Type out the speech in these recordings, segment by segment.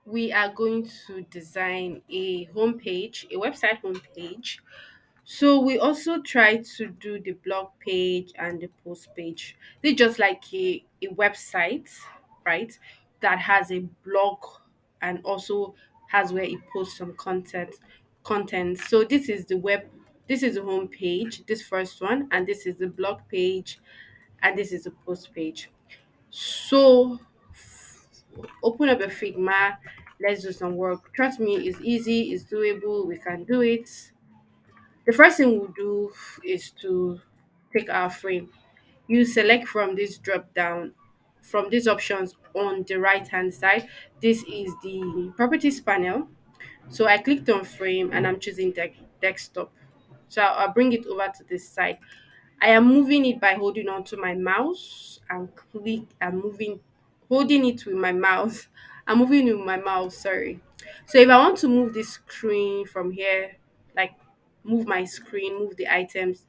we are going to design a homepage, a website homepage. So we also try to do the blog page and the post page. They just like a website, right? That has a blog and also has where it posts some content. So this is the home page, this first one, and this is the blog page, and this is the post page. So open up a Figma, let's do some work. Trust me, it's easy, it's doable, we can do it. The first thing we'll do is to take our frame. You select from this drop down, from these options on the right hand side. This is the properties panel. So I clicked on frame and I'm choosing desktop. So I'll bring it over to this side. I am moving it by holding onto my mouse and click and moving, holding it with my mouse. I'm moving it with my mouse, sorry. So if I want to move this screen from here, like move my screen, move the items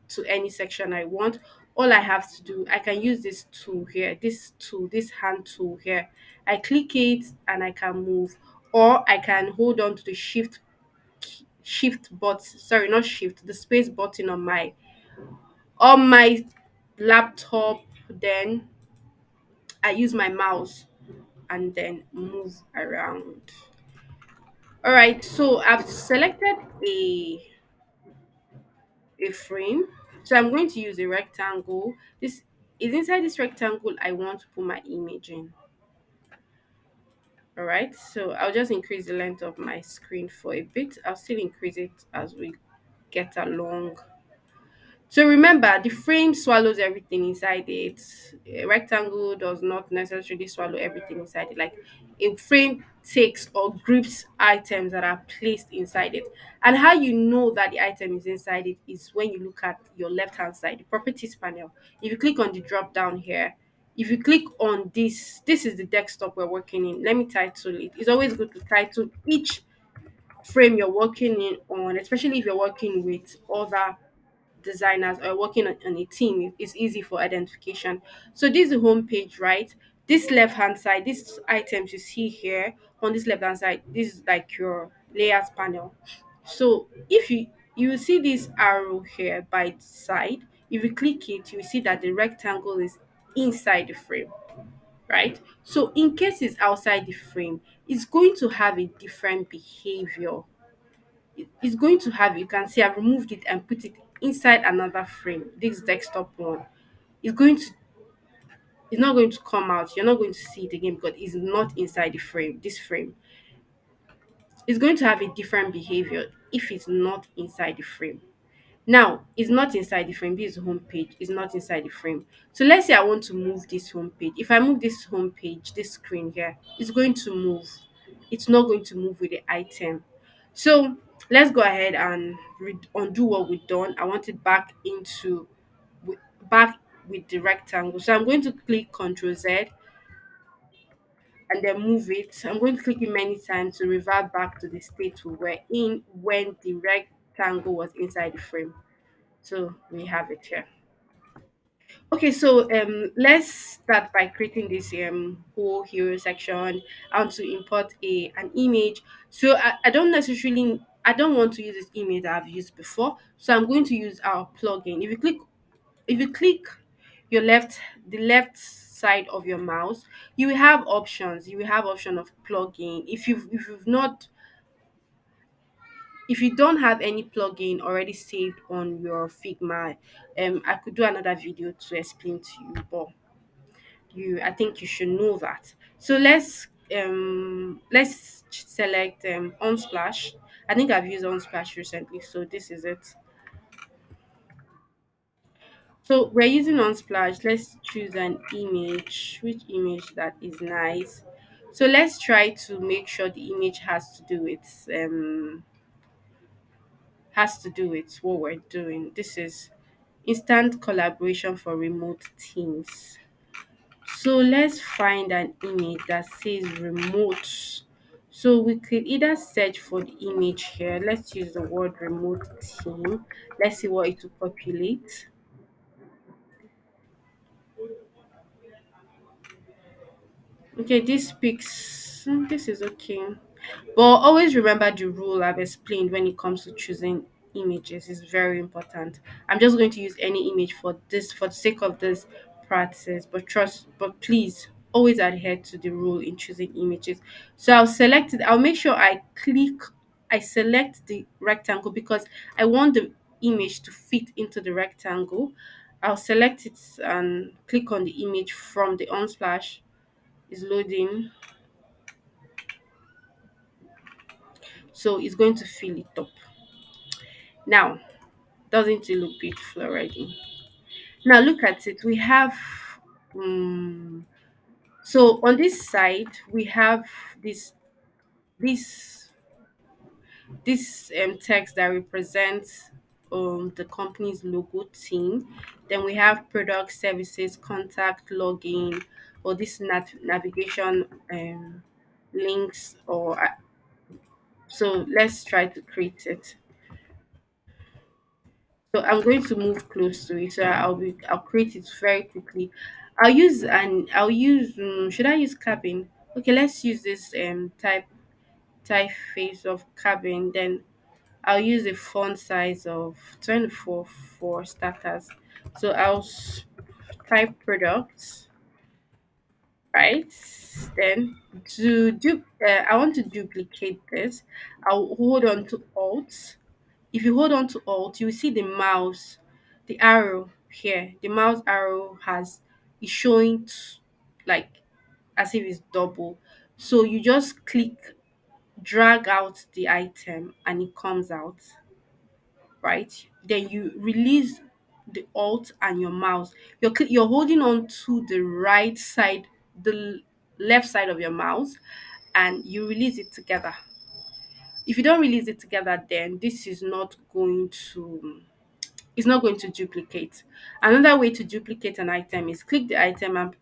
to any section I want, all I have to do, I can use this tool here, this tool, this hand tool here. I click it and I can move, or I can hold on to the shift button, sorry, not shift, the space button on my laptop, then I use my mouse and then move around. All right, so I've selected a frame. So I'm going to use a rectangle. This is inside this rectangle I want to put my image in. All right, so I'll just increase the length of my screen for a bit. I'll still increase it as we get along. So remember, the frame swallows everything inside it. A rectangle does not necessarily swallow everything inside it. Like a frame takes or grips items that are placed inside it. And how you know that the item is inside it is when you look at your left hand side, the properties panel. If you click on the drop down here, if you click on this is the desktop we're working in. Let me title it. It's always good to title each frame you're working in on, especially if you're working with other designers or working on a team. It's easy for identification. So this is the home page, right? This left hand side, these items you see here on this left hand side, this is like your layers panel. So if you will see this arrow here by the side, if you click it, you will see that the rectangle is inside the frame, right? So in case it's outside the frame, it's going to have a different behavior. It's going to have, you can see I've removed it and put it inside another frame, this desktop one. It's going to, it's not going to come out, you're not going to see it again because it's not inside the frame, this frame. It's going to have a different behavior if it's not inside the frame. Now, it's not inside the frame. This is the home page. It's not inside the frame. So let's say I want to move this home page. If I move this home page, this screen here, it's going to move. It's not going to move with the item. So let's go ahead and undo what we've done. I want it wi- back with the rectangle. So I'm going to click Ctrl Z and then move it. I'm going to click it many times to revert back to the state we were in when the rectangle was inside the frame. So we have it here. Okay, so let's start by creating this whole hero section. I want to import an image. So I don't want to use this image that I've used before. So I'm going to use our plugin. If you click your the left side of your mouse, you will have options. You will have option of plugin. If you don't have any plugin already saved on your Figma, I could do another video to explain to you, but I think you should know that. So let's select Unsplash. I think I've used Unsplash recently, so this is it. So we're using Unsplash. Let's choose an image. Which image that is nice? So let's try to make sure the image has to do with what we're doing. This is instant collaboration for remote teams. So let's find an image that says remote. So we could either search for the image here. Let's use the word remote team. Let's see what it will populate. Okay, this speaks this is okay. But always remember the rule I've explained when it comes to choosing images is very important. I'm just going to use any image for this for the sake of this practice, but please always adhere to the rule in choosing images. So I'll select it, I'll make sure I select the rectangle because I want the image to fit into the rectangle. I'll select it and click on the image from the Unsplash. Is loading, so it's going to fill it up. Now, doesn't it look beautiful already? Now look at it. We have um, so on this side we have this this this text that represents the company's logo team. Then we have product, services, contact, login, or this navigation links. Or so let's try to create it. So I'm going to move close to it. So I'll create it very quickly. Should I use cabin? Okay, let's use this typeface of cabin. Then I'll use a font size of 24 for starters. So type products, right? Then I want to duplicate this. I'll hold on to Alt. If you hold on to Alt, you will see the mouse, the arrow here. The mouse arrow is showing like as if it's double. So you just click, drag out the item, and it comes out, right? Then you release the Alt and your mouse. You're holding on to the right side, left side of your mouse, and you release it together. If you don't release it together, then this is not going to it's not going to duplicate. Another way to duplicate an item is click the item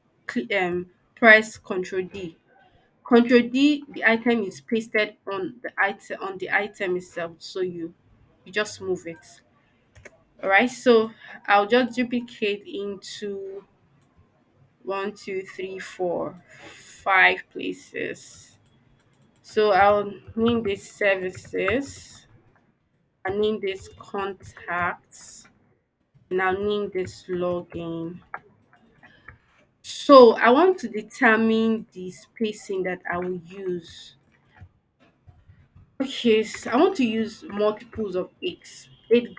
and press Control D. Control D, the item is pasted on the item itself, so you just move it. All right, so I'll just duplicate into one, two, three, four, five places. So I'll name this services. I name this contacts. And I'll name this login. So I want to determine the spacing that I will use. Okay, so I want to use multiples of eight. Eight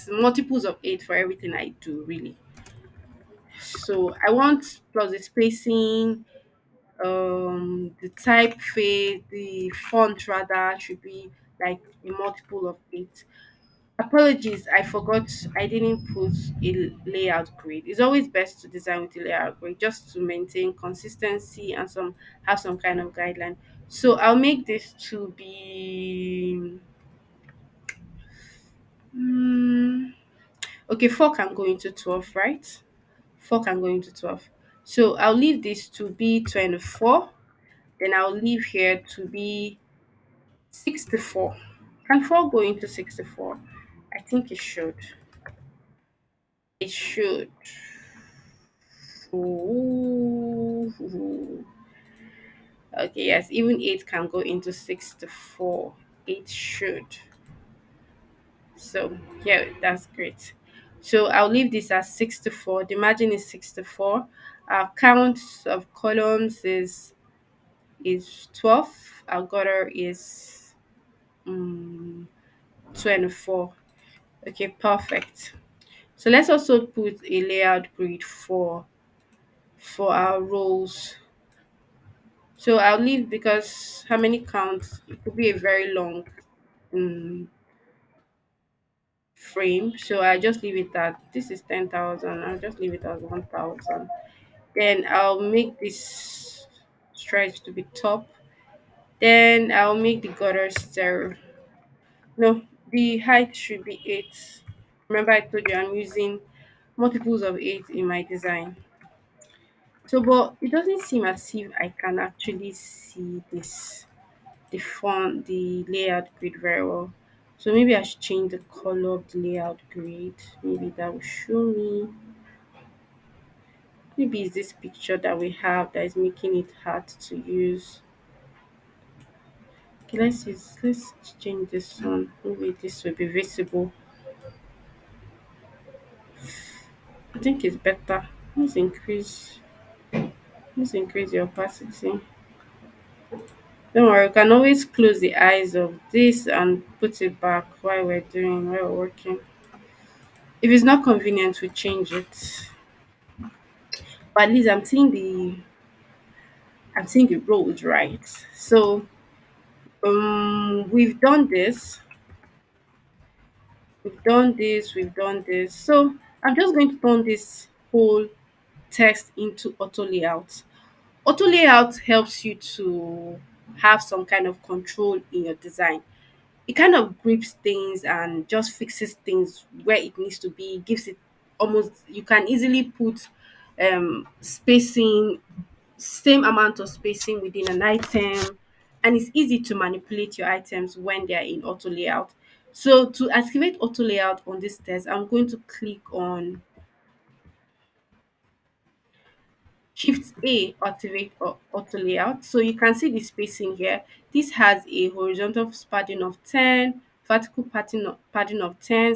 multiples of eight for everything I do, really. So I want plus the spacing, the typeface, the font rather should be like a multiple of eight. Apologies, I forgot, I didn't put a layout grid. It's always best to design with a layout grid just to maintain consistency and have some kind of guideline. So I'll make this to be mm, okay, 4 can go into 12, right? 4 can go into 12. So I'll leave this to be 24. Then I'll leave here to be 64. Can 4 go into 64? I think it should. It should. Ooh. Okay, yes, even 8 can go into 64. 8 should. So, yeah, that's great. So, I'll leave this as 64. The margin is 64. Our count of columns is 12. Our gutter is 24. Okay, perfect. So, let's also put a layout grid for our rows. So I'll leave because how many counts? It could be a very long um, frame. So I just leave it at this is 10,000. I'll just leave it as 1,000. Then I'll make this stretch to be top. Then I'll make the gutter zero. No, the height should be 8. Remember I told you I'm using multiples of 8 in my design. So, but it doesn't seem as if I can actually see the layout grid very well. So maybe I should change the color of the layout grid. Maybe that will show me. Maybe it's this picture that we have that is making it hard to use. Okay, let's change this one. Maybe this will be visible. I think it's better. Let's increase the opacity. Don't worry, we can always close the eyes of this and put it back while we're working. If it's not convenient, we change it. But at least I'm seeing the road right. So we've done this. So I'm just going to turn this whole text into auto layout. Auto layout helps you to have some kind of control in your design. It kind of grips things and just fixes things where it needs to be, gives it almost, you can easily put spacing, same amount of spacing within an item, and it's easy to manipulate your items when they are in auto layout. So to activate auto layout on this test, I'm going to click on Shift A, activate auto layout. So you can see the spacing here. This has a horizontal padding of 10, vertical padding of 10,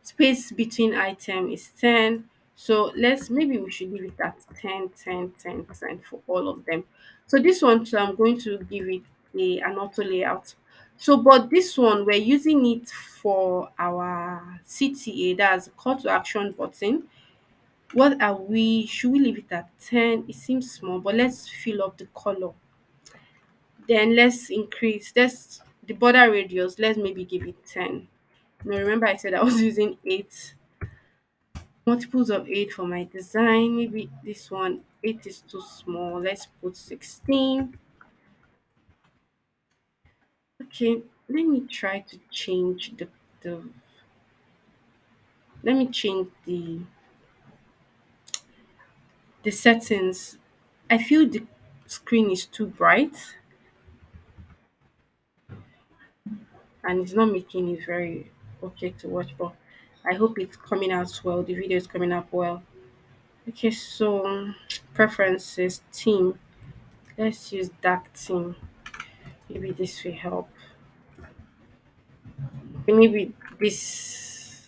space between item is 10. So maybe we should give it at 10, 10, 10% for all of them. So this one too, I'm going to give it an auto layout. So but this one, we're using it for our CTA, that's call to action button. What are we Should we leave it at 10? It seems small, but let's fill up the color. Then let's increase, let's the border radius, let's maybe give it 10. Now remember I said I was using 8 multiples of 8 for my design. Maybe this one, 8 is too small. Let's put 16. Okay, let me try to change the let me change the settings. I feel the screen is too bright and it's not making it very okay to watch, but I hope it's coming out well. The video is coming out well. Okay, so preferences, theme. Let's use dark theme. Maybe this will help. Okay, maybe this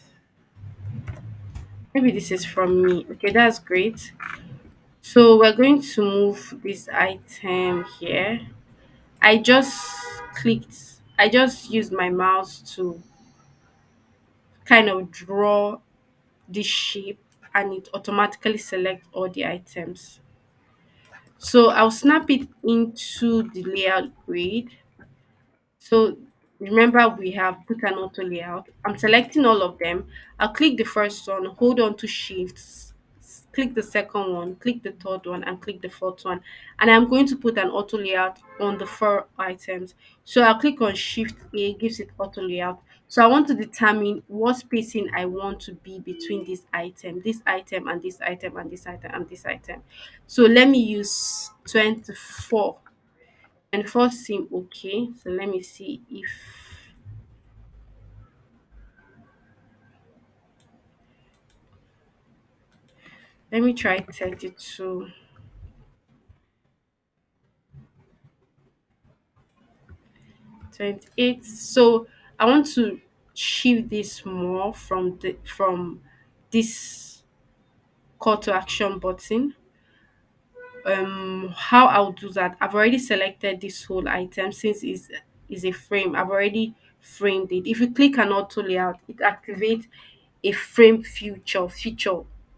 is from me. Okay, that's great. So we're going to move this item here. I just used my mouse to kind of draw this shape, and it automatically select all the items. So I'll snap it into the layout grid. So remember we have put an auto layout. I'm selecting all of them. I'll click the first one, hold on to shift, click the second one, click the third one, and click the fourth one. And I'm going to put an auto layout on the 4 items. So I'll click on shift A, gives it auto layout. So I want to determine what spacing I want to be between this item, and this item, and this item, and this item. So let me use 24. And first seem okay. So let me see if let me try 32, 28. So I want to shift this more from this call to action button. How I'll do that, I've already selected this whole item. Since is a frame, I've already framed it. If you click an auto layout, it activates a frame feature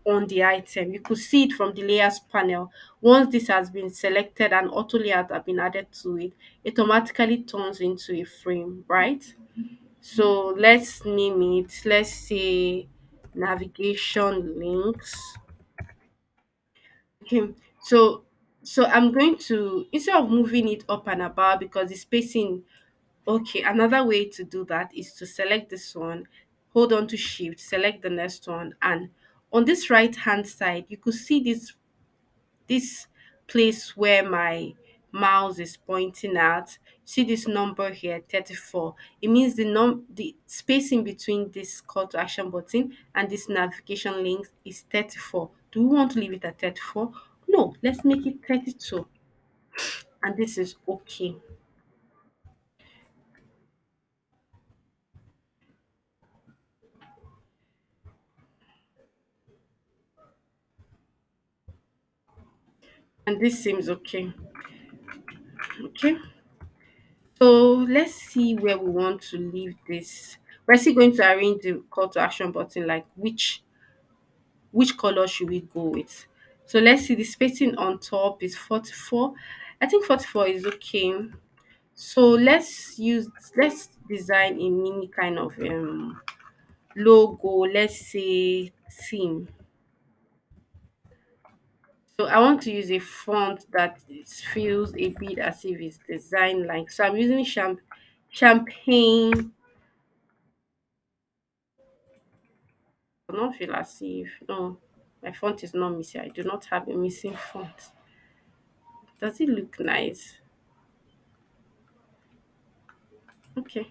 on the item. You could see it from the layers panel. Once this has been selected and auto layout have been added to it, it automatically turns into a frame, right? So let's name it, let's say navigation links. Okay, so I'm going to, instead of moving it up and about because the spacing, okay, another way to do that is to select this one, hold on to shift, select the next one, and on this right hand side you could see this place where my mouse is pointing at. See this number here, 34. It means the spacing between this call to action button and this navigation link is 34. Do we want to leave it at 34? No, let's make it 32. And this is okay. And this seems okay. Okay. So let's see where we want to leave this. We're still going to arrange the call to action button, like which color should we go with. So let's see, the spacing on top is 44. I think 44 is okay. So let's design a mini kind of logo, let's say theme. So I want to use a font that feels a bit as if it's designed like, so I'm using champagne. I don't feel as if, no, my font is not missing. I do not have a missing font. Does it look nice? Okay,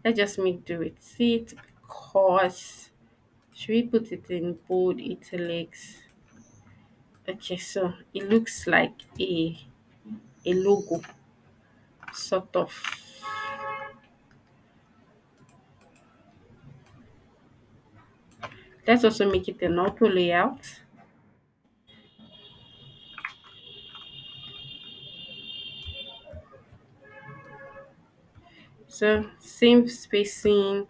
let's just make do with it, because should we put it in bold italics? Okay, so it looks like a logo sort of. Let's also make it an auto layout. So same spacing,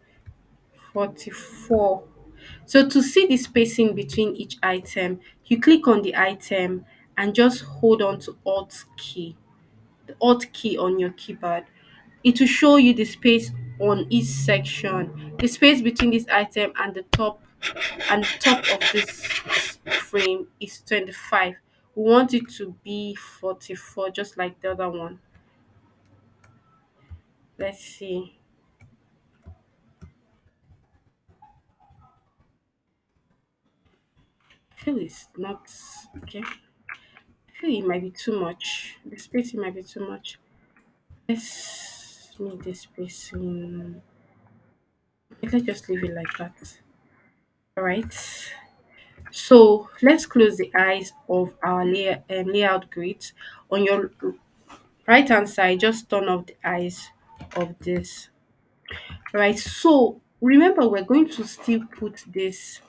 44. So to see the spacing between each item, you click on the item and just hold on to Alt key, the Alt key on your keyboard. It will show you the space on each section. The space between this item and the top of this frame is 25. We want it to be 44, just like the other one. Let's see. I feel it's not okay. I feel it might be too much. The spacing might be too much. Let's make the spacing. Let's just leave it like that. All right. So let's close the eyes of our layout grid. On your right hand side, just turn off the eyes of this. All right. So remember, we're going to still put this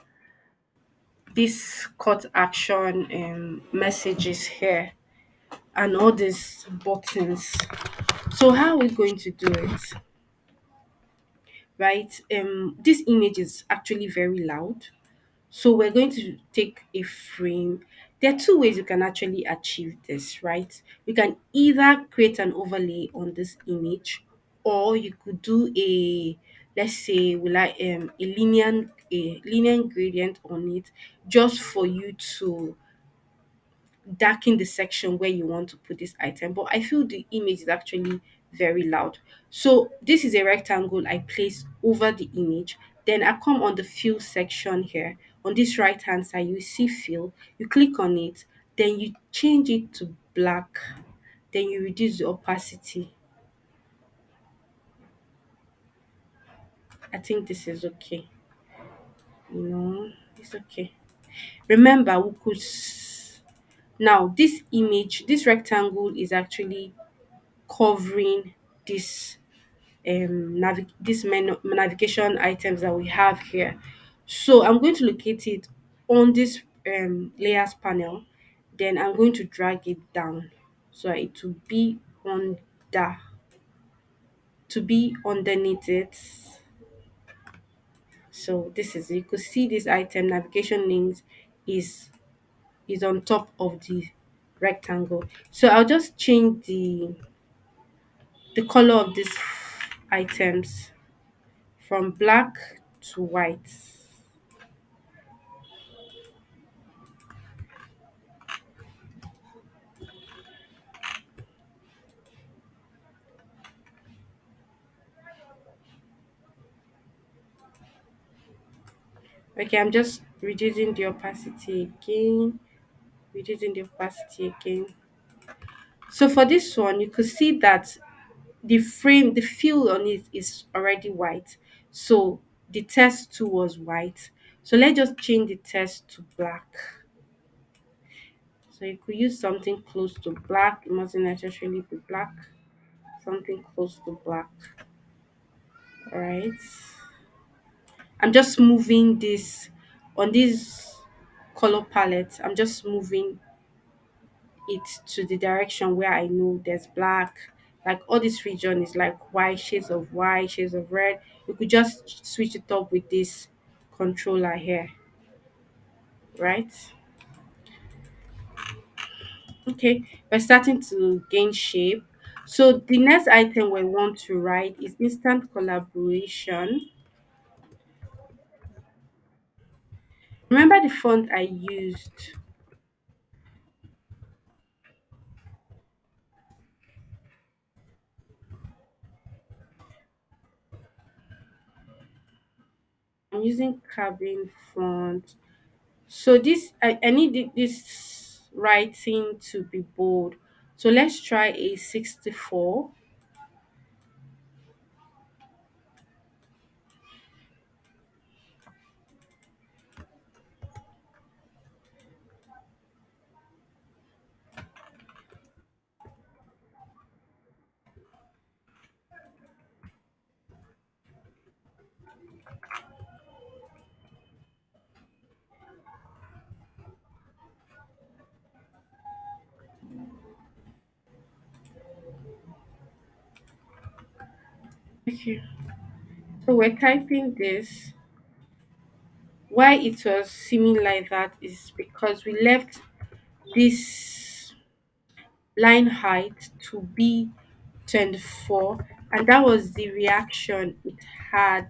cut action messages here and all these buttons. So how are we going to do it? Right? This image is actually very loud. So we're going to take a frame. There are two ways you can actually achieve this, right? You can either create an overlay on this image, or you could do a, let's say we like a linear gradient on it, just for you to darken the section where you want to put this item. But I feel the image is actually very loud. So this is a rectangle I place over the image. Then I come on the fill section here. On this right hand side, you see fill. You click on it. Then you change it to black. Then you reduce the opacity. I think this is okay. It's okay. Remember, we could now this image, this rectangle is actually covering this navigation items that we have here. So I'm going to locate it on this layers panel. Then I'm going to drag it down so it will be on the to be underneath it. So this is, you could see this item navigation links is on top of the rectangle. So I'll just change the color of these items from black to white. Okay, I'm just reducing the opacity again, reducing the opacity again. So for this one, you could see that the fill on it is already white. So the text too was white. So let's just change the text to black. So you could use something close to black. It mustn't necessarily be black. Something close to black. Alright. I'm just moving this on this color palette. I'm just moving it to the direction where I know there's black. Like all this region is like white, shades of red. You could just switch it up with this controller here, right? Okay, we're starting to gain shape. So the next item we want to write is instant collaboration. Remember the font I used? I'm using cabin font. So this I need this writing to be bold. So let's try a 64. Okay. So we're typing this. Why it was seeming like that is because we left this line height to be 24, and that was the reaction it had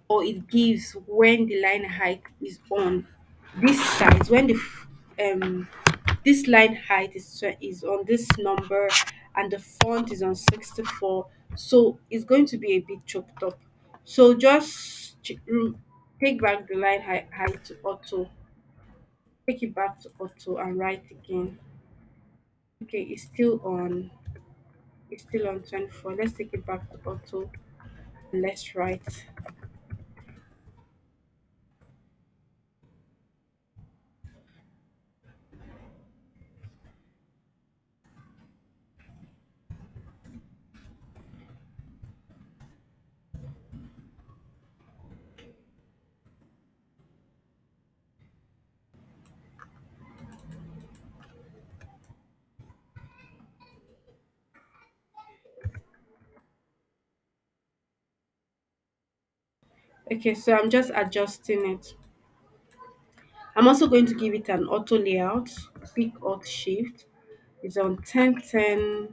or it gives when the line height is on this side. When the this line height is on this number and the font is on 64, so it's going to be a bit choked up. So just take back the line height to auto, take it back to auto and write again. Okay, it's still on 24. Let's take it back to auto and let's write. Okay, so I'm just adjusting it. I'm also going to give it an auto layout. Pick Alt Shift. It's on 1010.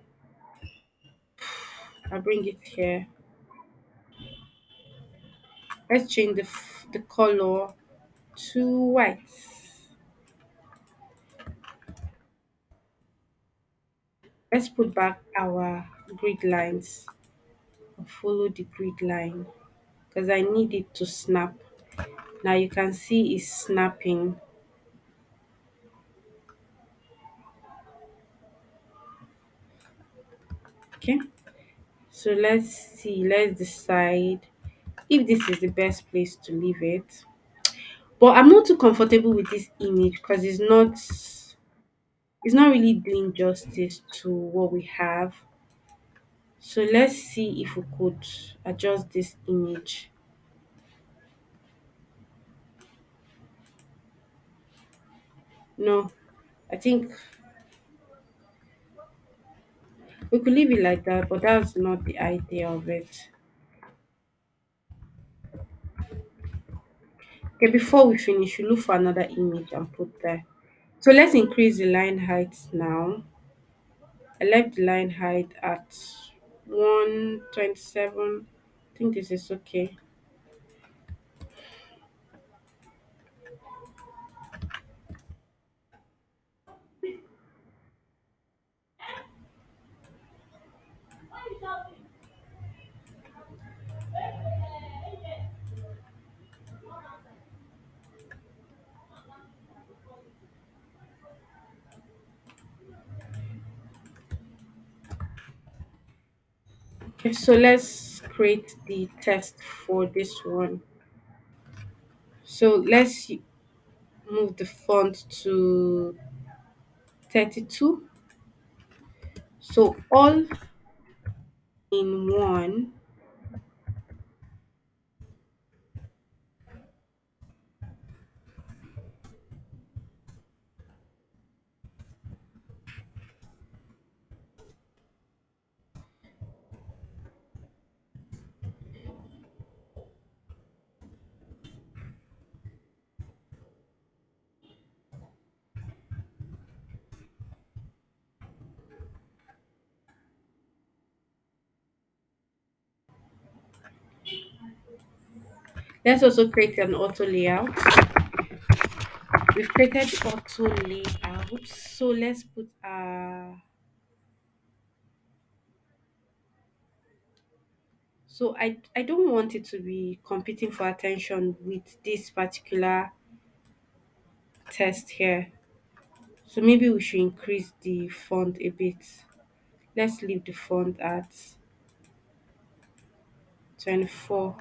I'll bring it here. Let's change the color to white. Let's put back our grid lines. Follow the grid line because I need it to snap. Now you can see it's snapping. Okay, so let's see. Let's decide if this is the best place to leave it. But I'm not too comfortable with this image because it's not really doing justice to what we have. So let's see if we could adjust this image. No, I think we could leave it like that, but that's not the idea of it. Okay, before we finish, we look for another image and put there. So let's increase the line height now. I left the line height at 127. I think this is okay. Okay, so let's create the test for this one. So let's move the font to 32. So all in one. Let's also create an auto layout. We've created the auto layout. So let's put so I don't want it to be competing for attention with this particular text here. So maybe we should increase the font a bit. Let's leave the font at 24.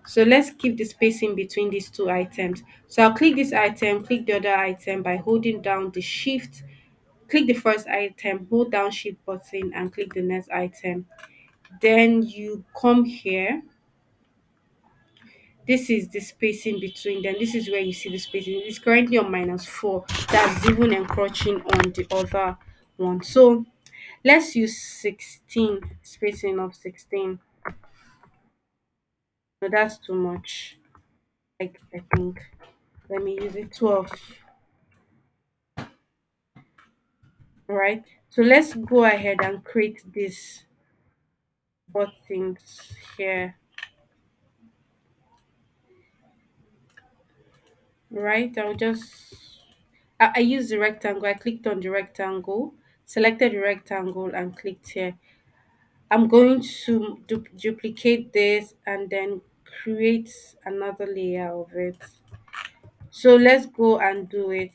So let's keep the spacing between these two items. So I'll click this item, click the other item by holding down the shift, click the first item, hold down shift button and click the next item. Then you come here. This is the spacing between them. This is where you see the spacing. It's currently on -4. That's even encroaching on the other one. So let's use 16, spacing of 16. No, that's too much. I think. Let me use it 12. Right. So let's go ahead and create these buttons here. Right. I use the rectangle. I clicked on the rectangle, selected the rectangle and clicked here. I'm going to duplicate this and then create another layer of it. So let's go and do it.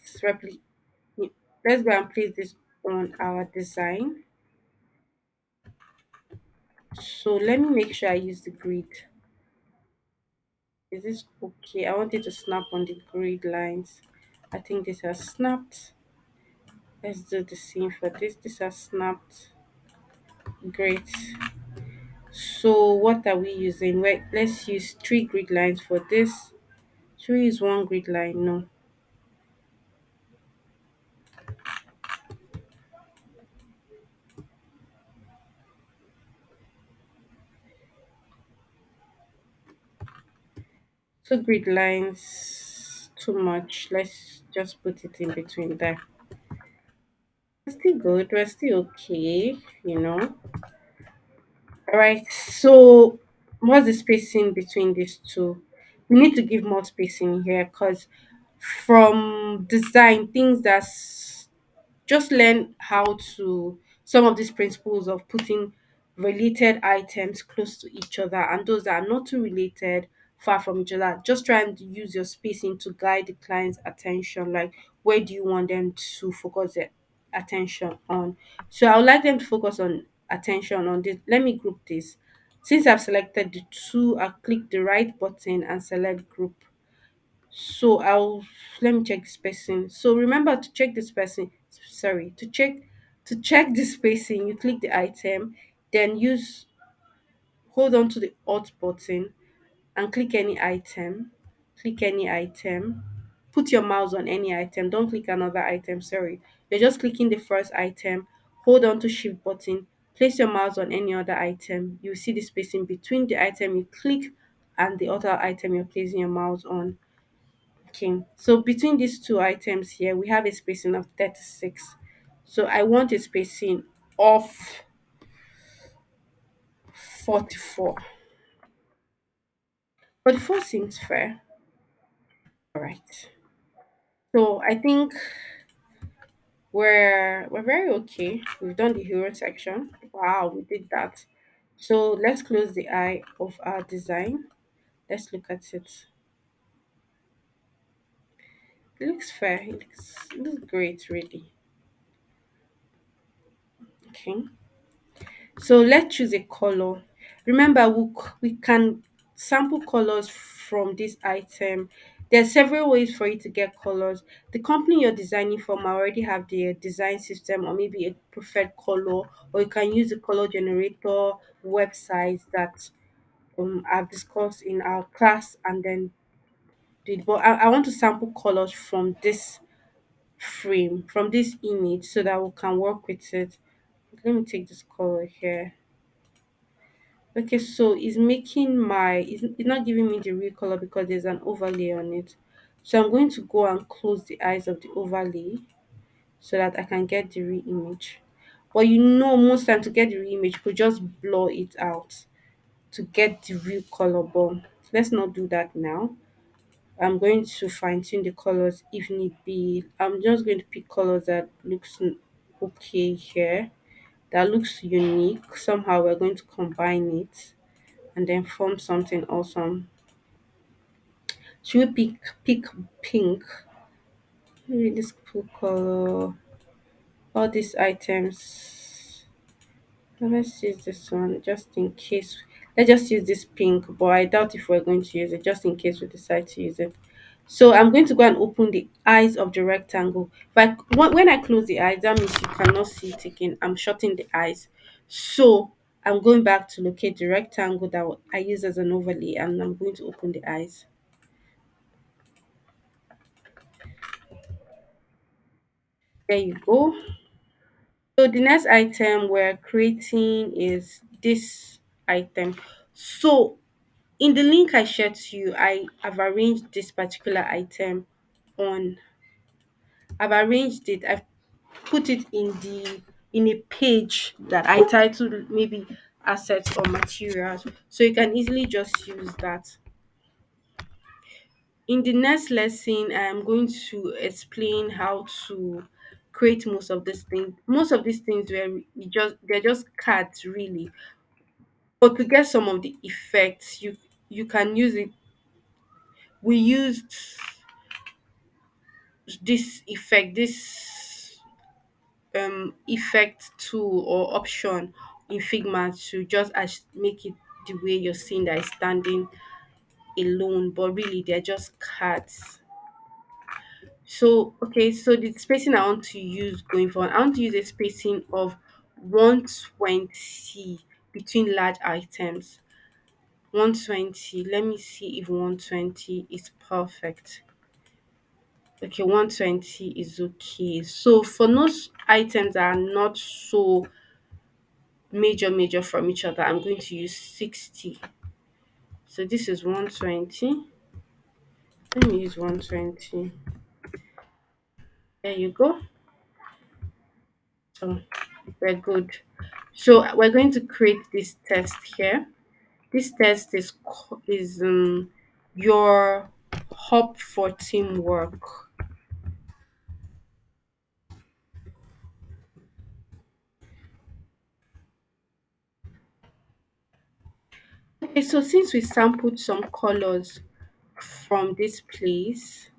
Let's go and place this on our design. So let me make sure I use the grid. Is this okay? I want it to snap on the grid lines. I think this has snapped. Let's do the same for this. This has snapped. Great. So what are we using? Wait, let's use three grid lines for this. Should we use one grid line? No. Two grid lines, too much. Let's just put it in between there. We're still good. We're still okay, you know. All right. So, what's the spacing between these two? We need to give more spacing here because from design, things that's just learn how to some of these principles of putting related items close to each other and those that are not too related far from each other. Just try and use your spacing to guide the client's attention, like where do you want them to focus their attention on. So I would like them to focus on attention on this. Let me group this. Since I've selected the two, I'll click the right button and select group. So I'll let me check the spacing. So remember to check the spacing. Sorry, to check the spacing, you click the item, then use hold on to the Alt button and click any item. Click any item. Put your mouse on any item. Don't click another item. Sorry. You're just clicking the first item. Hold on to Shift button. Place your mouse on any other item. You see the spacing between the item you click and the other item you're placing your mouse on. Okay, so between these two items here, we have a spacing of 36. So I want a spacing of 44. 44 seems fair. All right. So I think we're very okay. We've done the hero section. Wow, we did that. So let's close the eye of our design. Let's look at it. It looks fair. It looks great, really. Okay. So let's choose a color. Remember, we can sample colors from this item. There are several ways for you to get colors. The company you're designing for might already have their design system or maybe a preferred color, or you can use the color generator websites that I've discussed in our class and then did. But I want to sample colors from this frame, from this image, so that we can work with it. Let me take this color here. Okay, so it's not giving me the real color because there's an overlay on it. So I'm going to go and close the eyes of the overlay so that I can get the real image. But most time to get the real image, you could just blur it out to get the real color. But let's not do that now. I'm going to fine tune the colors if need be. I'm just going to pick colors that looks okay here, that looks unique. Somehow we're going to combine it and then form something awesome. Should we pick pink? Maybe this cool color. All these items. Let's use this one just in case. Let's just use this pink, but I doubt if we're going to use it just in case we decide to use it. So I'm going to go and open the eyes of the rectangle. But when I close the eyes, that means you cannot see it again. I'm shutting the eyes. So I'm going back to locate the rectangle that I use as an overlay, and I'm going to open the eyes. There you go. So the next item we're creating is this item. So in the link I shared to you, I have arranged this particular item on. I've arranged it. I've put it in a page that I titled maybe assets or materials. So you can easily just use that. In the next lesson, I am going to explain how to create most of these things. Most of these things were they're just cards really. But to get some of the effects, you can use it. We used this effect tool or option in Figma to just make it the way you're seeing that is standing alone, but really they're just cards. So okay, so the spacing I want to use going forward, I want to use a spacing of 120 between large items. 120. Let me see if 120 is perfect. Okay, 120 is okay. So for those items that are not so major from each other, I'm going to use 60. So this is 120. Let me use 120. There you go. So we're good. So we're going to create this test here. This test is your hub for teamwork. Okay, so since we sampled some colors from this place,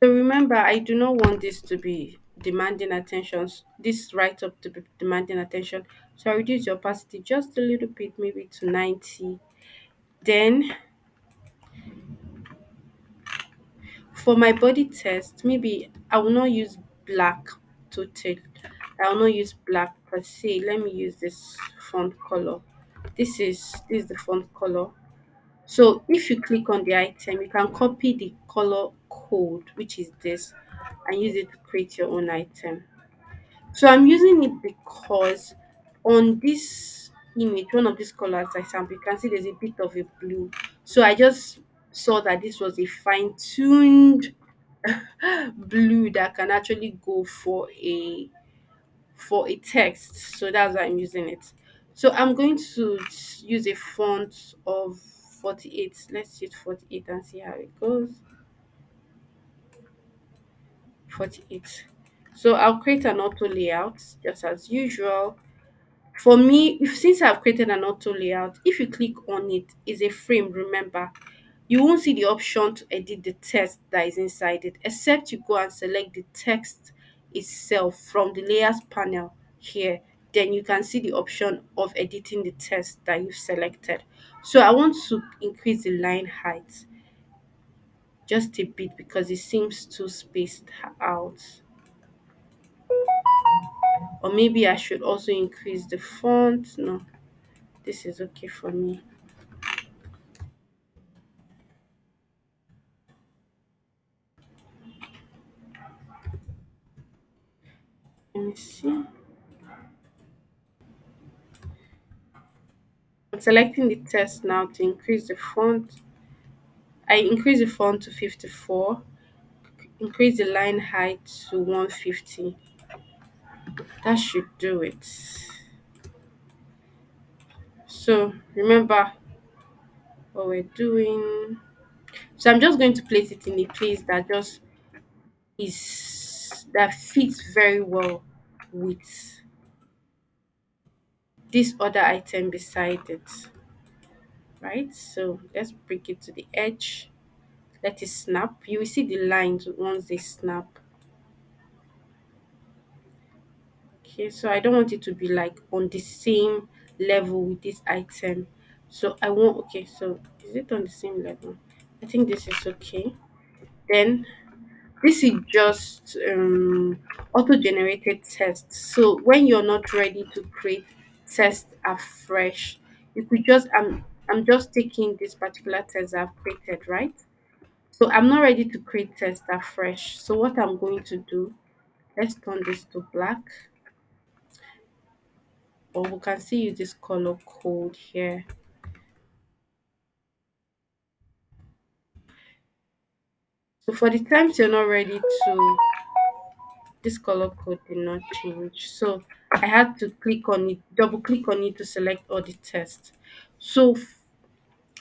so remember, I do not want this to be demanding attention. This write up to be demanding attention. So I reduce the opacity just a little bit, maybe to 90. Then for my body test, maybe I will not use black to take. I will not use black per se. Let me use this font color. This is the font color. So if you click on the item, you can copy the color code, which is this, and use it to create your own item. So I'm using it because on this image, one of these colors I sample, you can see there's a bit of a blue. So I just saw that this was a fine-tuned blue that can actually go for a text. So that's why I'm using it. So I'm going to use a font of 48. Let's use 48 and see how it goes. 48. So I'll create an auto layout just as usual. For me, if since I've created an auto layout, if you click on it, is a frame, remember, you won't see the option to edit the text that is inside it, except you go and select the text itself from the layers panel here. then you can see the option of editing the text that you've selected. So I want to increase the line height just a bit because it seems too spaced out. Or maybe I should also increase the font. No, this is okay for me. Let me see. I'm selecting the text now to increase the font. I increase the font to 54, increase the line height to 150. That should do it. So remember what we're doing. So I'm just going to place it in a place that just is that fits very well with this other item beside it. Right? So let's bring it to the edge. Let it snap. You will see the lines once they snap. Okay, so I don't want it to be like on the same level with this item. So I want, okay, so is it on the same level? I think this is okay. Then this is just auto-generated tests. So when you're not ready to create tests afresh, you could just I'm just taking this particular test I've created, right? So I'm not ready to create tests afresh. So what I'm going to do, let's turn this to black, or we can see use this color code here. So for the times you're not ready to, this color code did not change. So I had to click on it, double click on it to select all the tests. So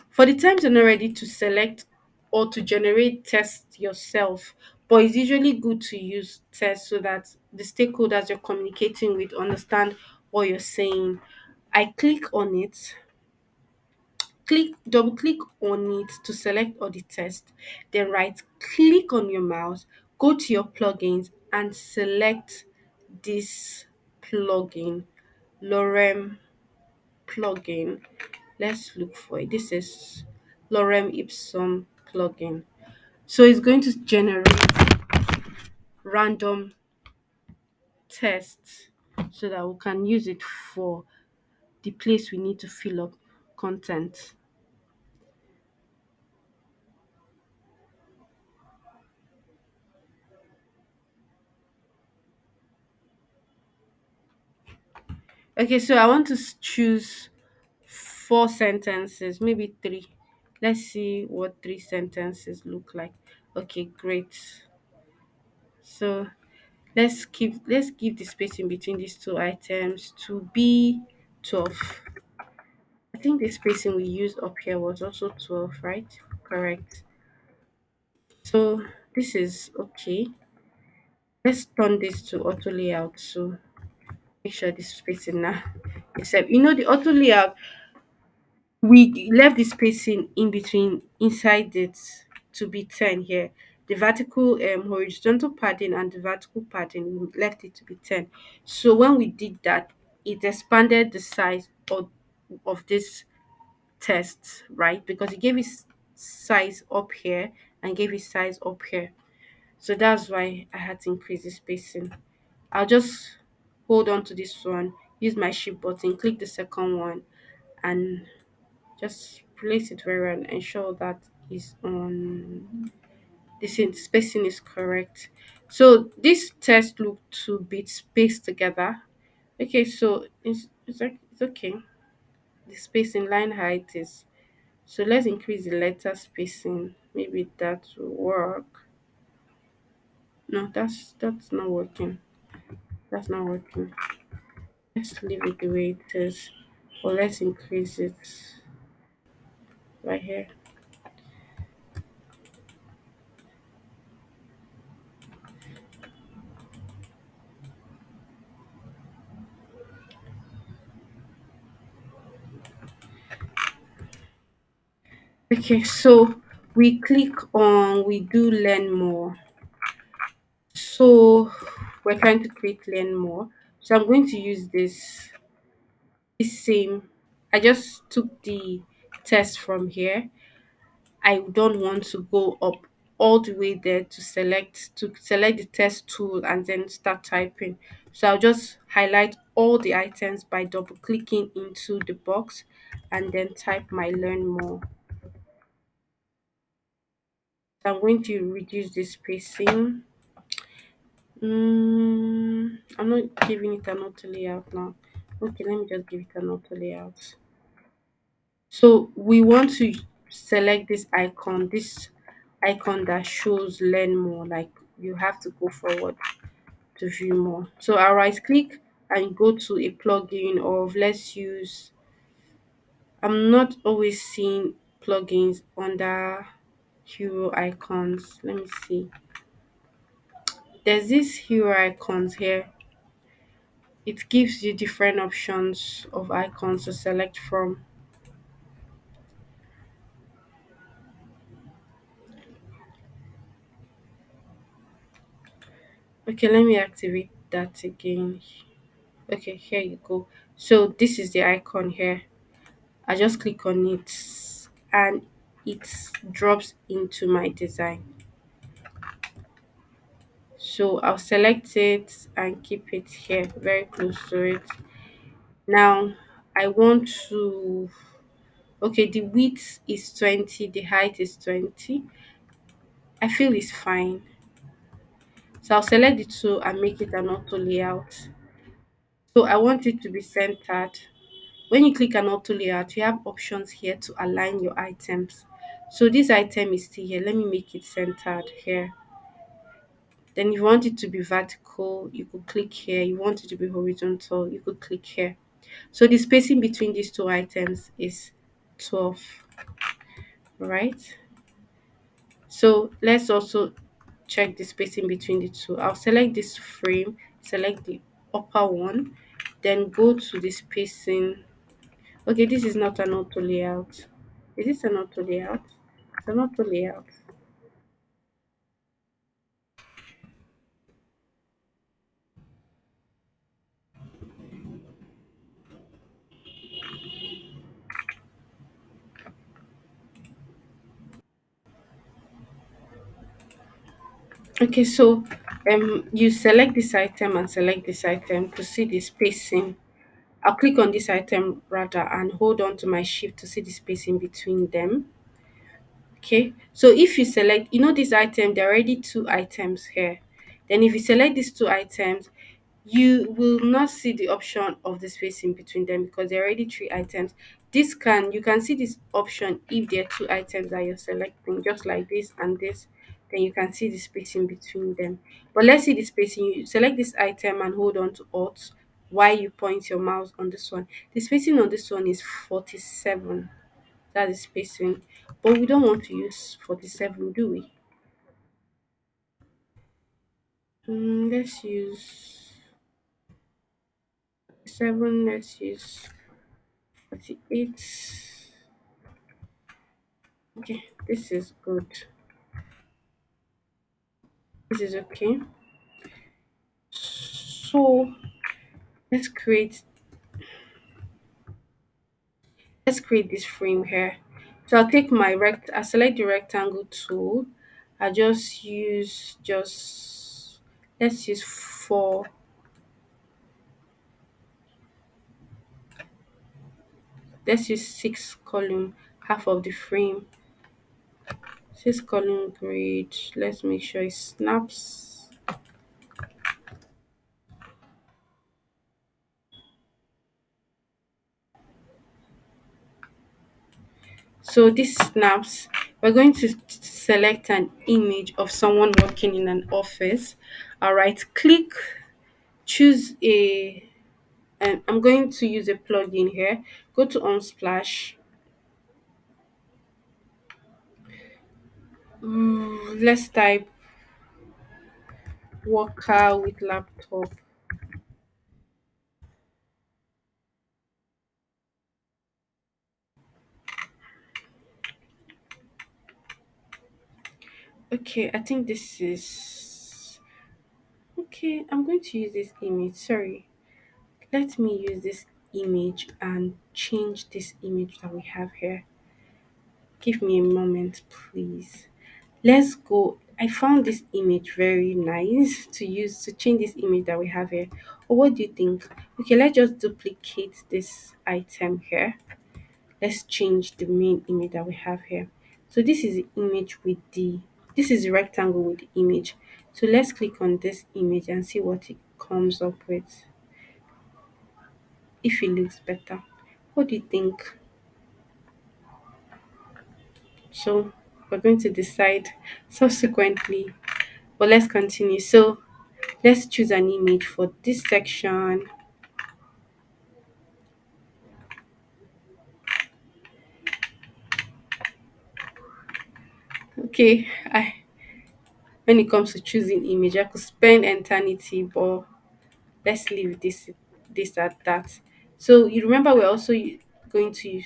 for the times you're not ready to select or to generate tests yourself, but it's usually good to use tests so that the stakeholders you're communicating with understand what you're saying. I click on it, double click on it to select all the tests, then right click on your mouse, go to your plugins and select this plugin, lorem plugin. Let's look for it. This is lorem ipsum plugin. So it's going to generate random tests so that we can use it for the place we need to fill up content. Okay, so I want to choose 4 sentences, maybe three. Let's see what 3 sentences look like. Okay, great. So let's give the spacing between these two items to be 12. I think the spacing we used up here was also 12, right? Correct. So this is okay. Let's turn this to auto layout. So make sure this spacing now. Except the auto layout, we left the spacing in between inside it to be 10 here. The vertical horizontal padding and the vertical padding, we left it to be 10. So when we did that, it expanded the size of this test, right? Because it gave it size up here and gave it size up here. So that's why I had to increase the spacing. I'll just hold on to this one, use my shift button, click the second one, and just place it very well and ensure that is on spacing is correct. So this test look to be spaced together. Okay, so it's okay. The spacing line height is, so let's increase the letter spacing. Maybe that will work. No, that's not working. That's not working. Let's leave it the way it is. Or let's increase it right here. Okay, so we do learn more. So we're trying to create learn more. So I'm going to use this same. I just took the test from here. I don't want to go up all the way there to select the test tool and then start typing. So I'll just highlight all the items by double clicking into the box and then type my learn more. So I'm going to reduce the spacing. I'm not giving it an auto layout now. Okay, let me just give it an auto layout. So we want to select this icon that shows learn more, like you have to go forward to view more. So I'll right click and go to a plugin of, let's use, I'm not always seeing plugins under hero icons. Let me see. There's this hero icons here. It gives you different options of icons to select from. Okay, let me activate that again. Okay, here you go. So this is the icon here. I just click on it and it drops into my design. So I'll select it and keep it here very close to it. Now I want to, okay, the width is 20, the height is 20. I feel it's fine. So I'll select the two and make it an auto layout. So I want it to be centered. When you click an auto layout, you have options here to align your items. So this item is still here. Let me make it centered here. Then if you want it to be vertical, you could click here. You want it to be horizontal, you could click here. So the spacing between these two items is 12, right? So let's also check the spacing between the two. I'll select this frame, select the upper one, then go to the spacing. Okay, this is not an auto layout. Is this an auto layout? It's an auto layout. Okay, so you select this item and select this item to see the spacing. I'll click on this item rather and hold on to my shift to see the spacing between them. Okay, so if you select, this item, there are already two items here. Then if you select these two items, you will not see the option of the spacing between them because there are already three items. You can see this option if there are two items that you're selecting, just like this and this. Then you can see the spacing between them. But let's see the spacing. You select this item and hold on to Alt while you point your mouse on this one. The spacing on this one is 47. That is spacing. But we don't want to use 47, do we? Let's use 7. Let's use 48. Okay, this is good. This is okay. So let's create let's create this frame here. So I select the rectangle tool. I let's use four. Let's use 6 column, half of the frame. 6 column grid. Let's make sure it snaps. So this snaps. We're going to select an image of someone working in an office. All right, click, choose a, and I'm going to use a plugin here. Go to Unsplash. Let's type worker with laptop. Okay, I think this is okay. I'm going to use this image. Sorry. Let me use this image and change this image that we have here. Give me a moment, please. Let's go. I found this image very nice to use to change this image that we have here. Or what do you think? Okay, let's just duplicate this item here. Let's change the main image that we have here. So this is the image with the this is the rectangle with the image. So let's click on this image and see what it comes up with. If it looks better. What do you think? So we're going to decide subsequently. But let's continue. So let's choose an image for this section. Okay, I when it comes to choosing image, I could spend eternity, but let's leave this at that. So you remember we're also going to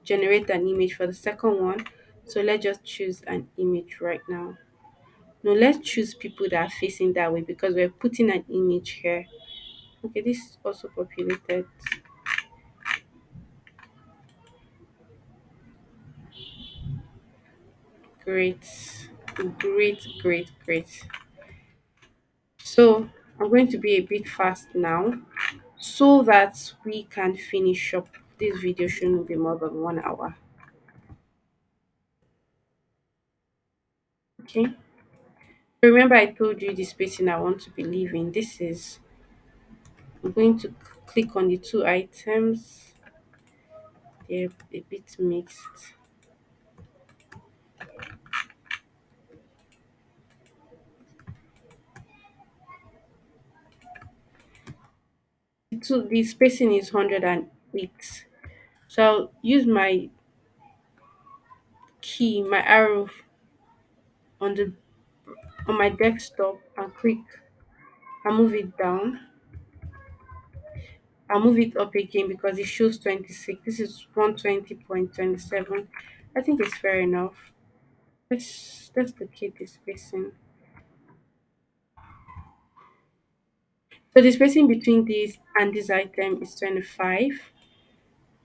generate an image for the second one. So let's just choose an image right now. No, let's choose people that are facing that way because we're putting an image here. Okay, this is also populated. Great, great. So I'm going to be a bit fast now so that we can finish up. This video shouldn't be more than 1 hour. Okay. Remember I told you the spacing I want to be leaving. This is I'm going to click on the two items. They're a bit mixed. The spacing is 108. So I'll use my key, my arrow on the on my desktop and click and move it down. I'll move it up again because it shows 26. This is 120.27. I think it's fair enough. Let's locate the spacing. So the spacing between this and this item is 25.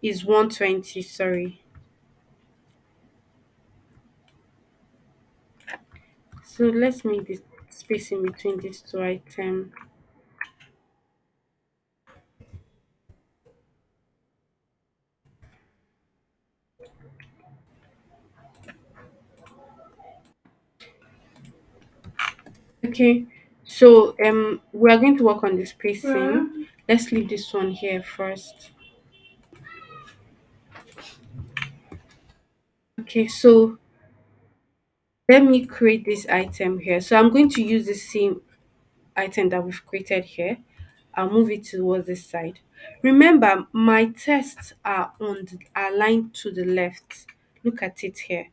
Is 120, sorry. So let's make the spacing between these two items. Okay. So we are going to work on the spacing. Let's leave this one here first. Okay, so let me create this item here. So I'm going to use the same item that we've created here. I'll move it towards this side. Remember, my tests are aligned to the left. Look at it here.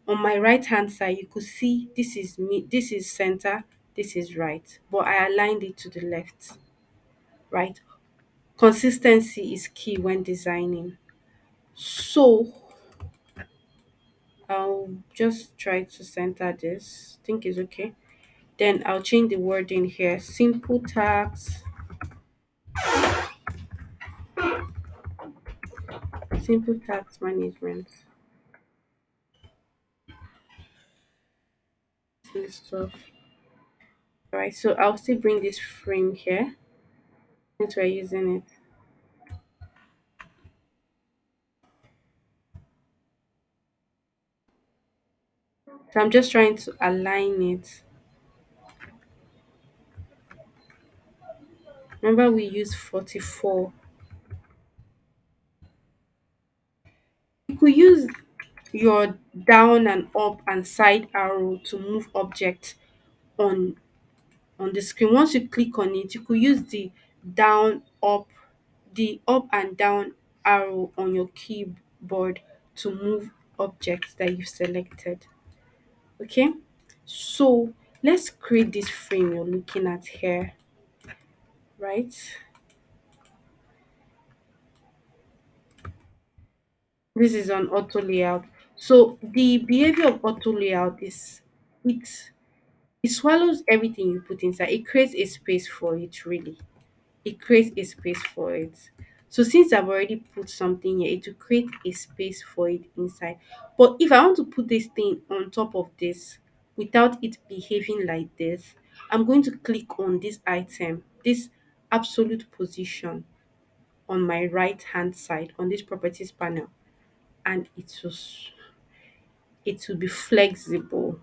On my right hand side, you could see this is me, this is center, this is right. But I aligned it to the left, right? Consistency is key when designing. So I'll just try to center this. Think is okay. Then I'll change the wording here. Simple tax management. This stuff. Alright, so I'll still bring this frame here since we're using it. So I'm just trying to align it. Remember we used 44. You could use your down and up and side arrow to move objects on on the screen. Once you click on it, you could use down up the up and down arrow on your keyboard to move objects that you've selected. Okay, so let's create this frame you're looking at here, right? This is on auto layout. So the behavior of auto layout is it it swallows everything you put inside. It creates a space for it really. it creates a space for it. So since I've already put something here, it will create a space for it inside. But if I want to put this thing on top of this without it behaving like this, I'm going to click on this item, this absolute position on my right hand side on this properties panel, and it will be flexible.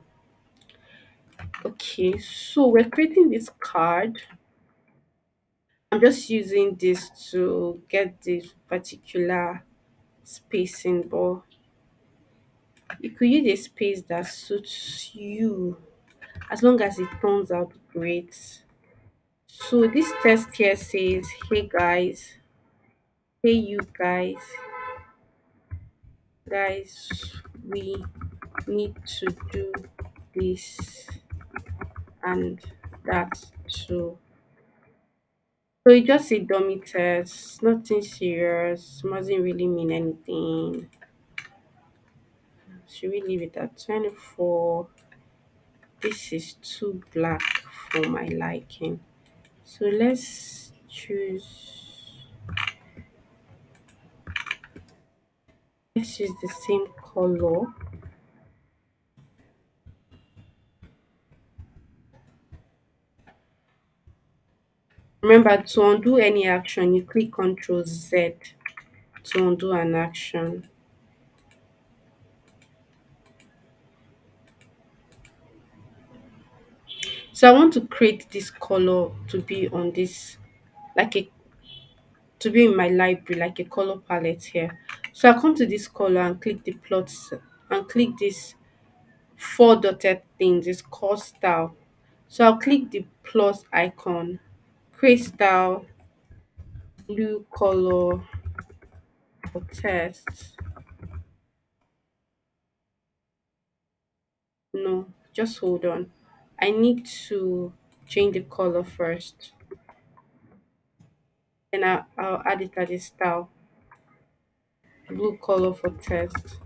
Okay, so we're creating this card. I'm just using this to get this particular spacing, but you could use a space that suits you as long as it turns out great. So this test here says, hey guys, hey you guys, we need to do this and that too. So it's just a dummy test, nothing serious, mustn't really mean anything. Should we leave it at 24? This is too black for my liking. So let's use the same color. Remember, to undo any action, you click Ctrl Z to undo an action. So I want to create this color to be on this, like a to be in my library, like a color palette here. So I come to this color and click the plots and click this four dotted things. It's called style. So I'll click the plus icon, create style, blue color for text. No, just hold on. I need to change the color first. Then I'll add it as a style. Blue color for text.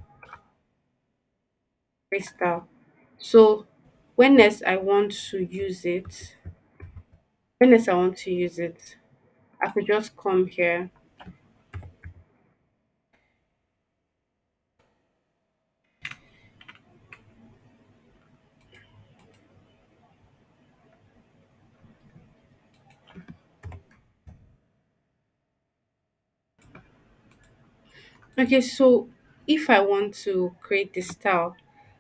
Create style. So when next I want to use it, when next I want to use it, I could just come here. Okay, so if I want to create the style,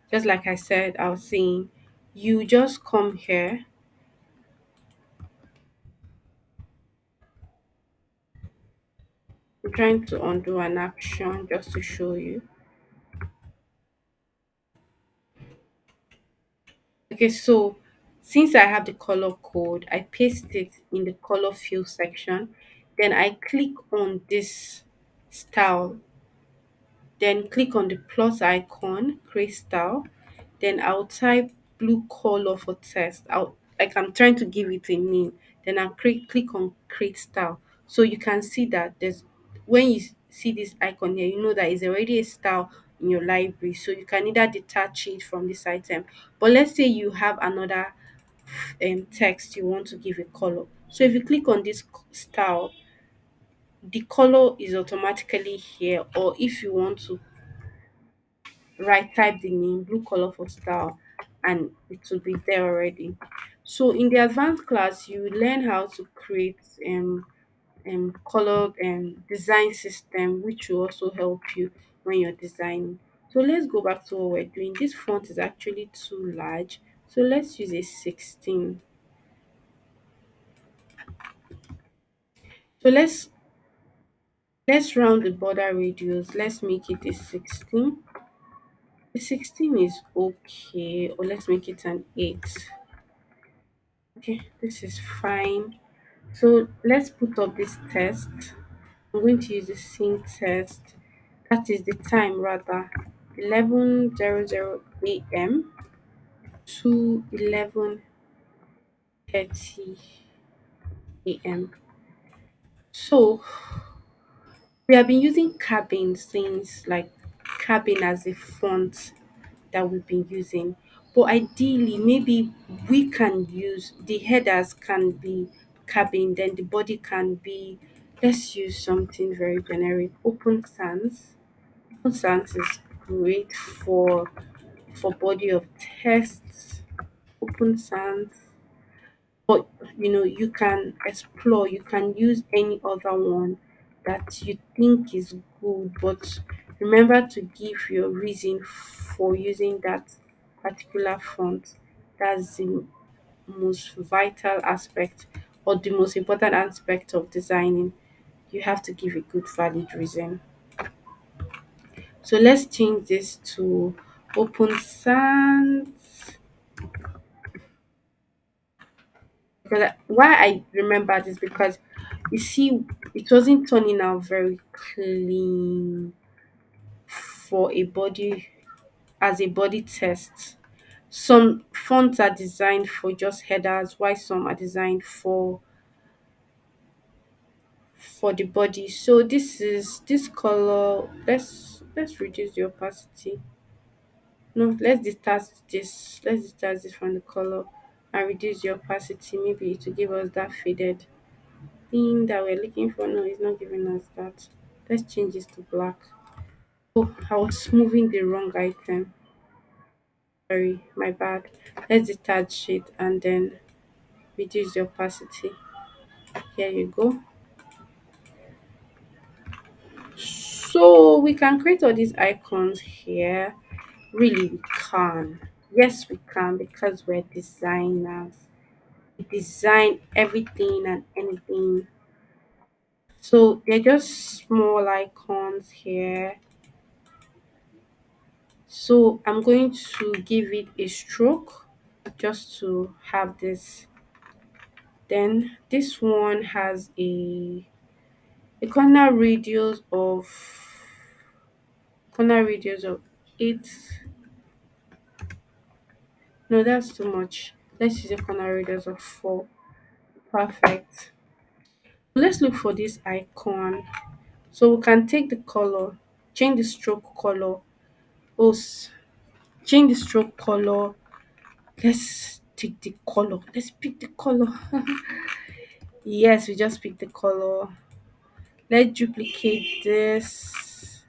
just like I said, I was saying, you just come here. I'm trying to undo an action just to show you. Okay, so since I have the color code, I paste it in the color fill section. Then I click on this style, then click on the plus icon, create style. Then I'll type blue color for text. I'm trying to give it a name. Then I'll click on create style. So you can see that there's when you see this icon here, you know that it's already a style in your library. So you can either detach it from this item. But let's say you have another text you want to give a color. So if you click on this style, the color is automatically here. Or if you want to right type the name blue color for style, and it will be there already. So in the advanced class you will learn how to create color design system, which will also help you when you're designing. So let's go back to what we're doing. This font is actually too large, so let's use a 16. So let's round the border radius, let's make it a 16. The 16 is okay, or let's make it an 8. Okay, this is fine. So let's put up this test. I'm going to use the same test. That is the time rather. 11:00 a.m. to 11:30 a.m. So we have been using cabin since, like cabin as a font that we've been using. But ideally maybe we can use the headers cabin, then the body can be, let's use something very generic, open sans. Open sans is great for body of tests. Open sans, but you can explore, you can use any other one that you think is good, but remember to give your reason for using that particular font. That's the most vital aspect, or the most important aspect of designing. You have to give a good valid reason. So let's change this to open sans. Because why I remember this, because you see, it wasn't turning out very clean for a body, as a body test. Some fonts are designed for just headers, while some are designed for the body. So this color, let's reduce the opacity. No, let's detach this from the color and reduce the opacity. Maybe to give us that faded thing that we're looking for. No, it's not giving us that. Let's change this to black. Oh, I was moving the wrong item. Sorry, my bad. Let's detach it and then reduce the opacity. Here you go. So we can create all these icons here. Really, we can. Yes, we can, because we're designers. We design everything and anything. So they're just small icons here. So I'm going to give it a stroke just to have this. Then this one has a corner radius of 8. No, that's too much. Let's use a corner radius of 4. Perfect. Let's look for this icon. So we can take the color, change the stroke color. Oh, change the stroke color. Let's take the color. Let's pick the color. Yes, we just pick the color. Let's duplicate this.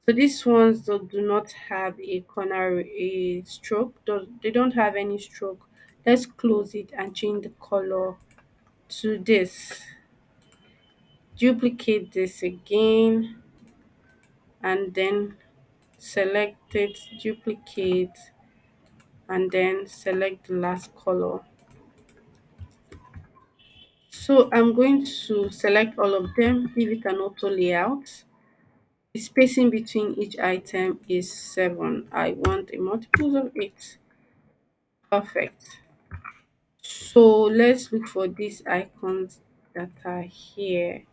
So these ones do not have a corner, a stroke. They don't have any stroke. Let's close it and change the color to this. Duplicate this again and then select it, duplicate, and then select the last color. So I'm going to select all of them, give it an auto layout. The spacing between each item is 7. I want a multiples of 8. Perfect. So let's look for these icons that are here.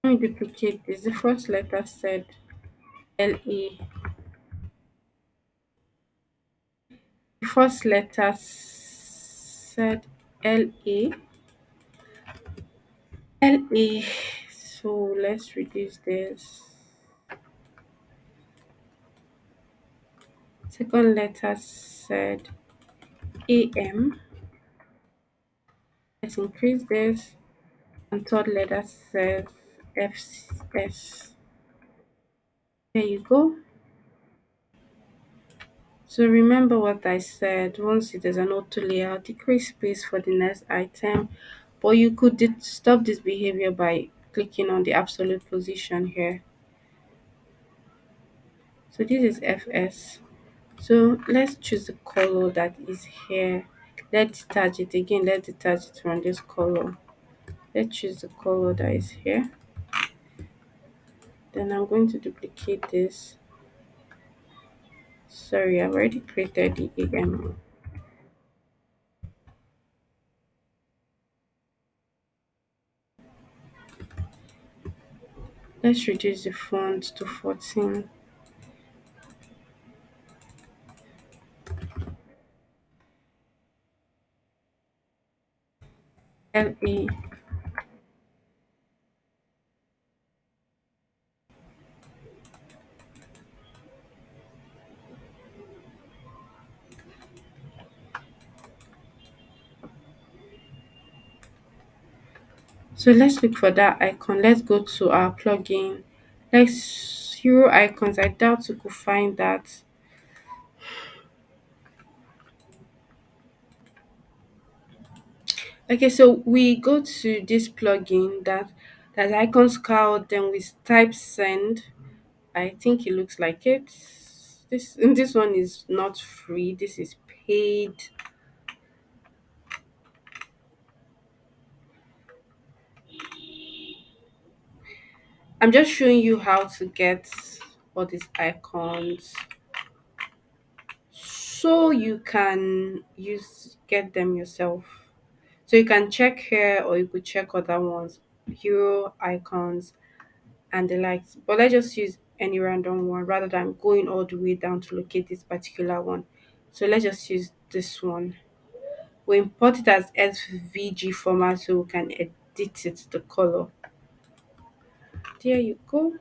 Let me duplicate this. The first letter said LA. The first letter said LA. LA. So let's reduce this. Second letter said AM. Let's increase this. And third letter says FS. There you go. So remember what I said. Once it is an auto layout, decrease space for the next item. But you could stop this behavior by clicking on the absolute position here. So this is FS. So let's choose the color that is here. Let's detach it again. Let's detach it from this color. Let's choose the color that is here. Then I'm going to duplicate this. Sorry, I've already created the AM. Let's reduce the font to 14. LE. So let's look for that icon. Let's go to our plugin. Let's hero icons. I doubt you could find that. Okay, so we go to this plugin that icon scout, then we type send. I think it looks like it. This one is not free. This is paid. I'm just showing you how to get all these icons so you can use get them yourself. So you can check here or you could check other ones, hero icons and the likes. But let's just use any random one rather than going all the way down to locate this particular one. So let's just use this one. We import it as SVG format so we can edit it the color. There you go.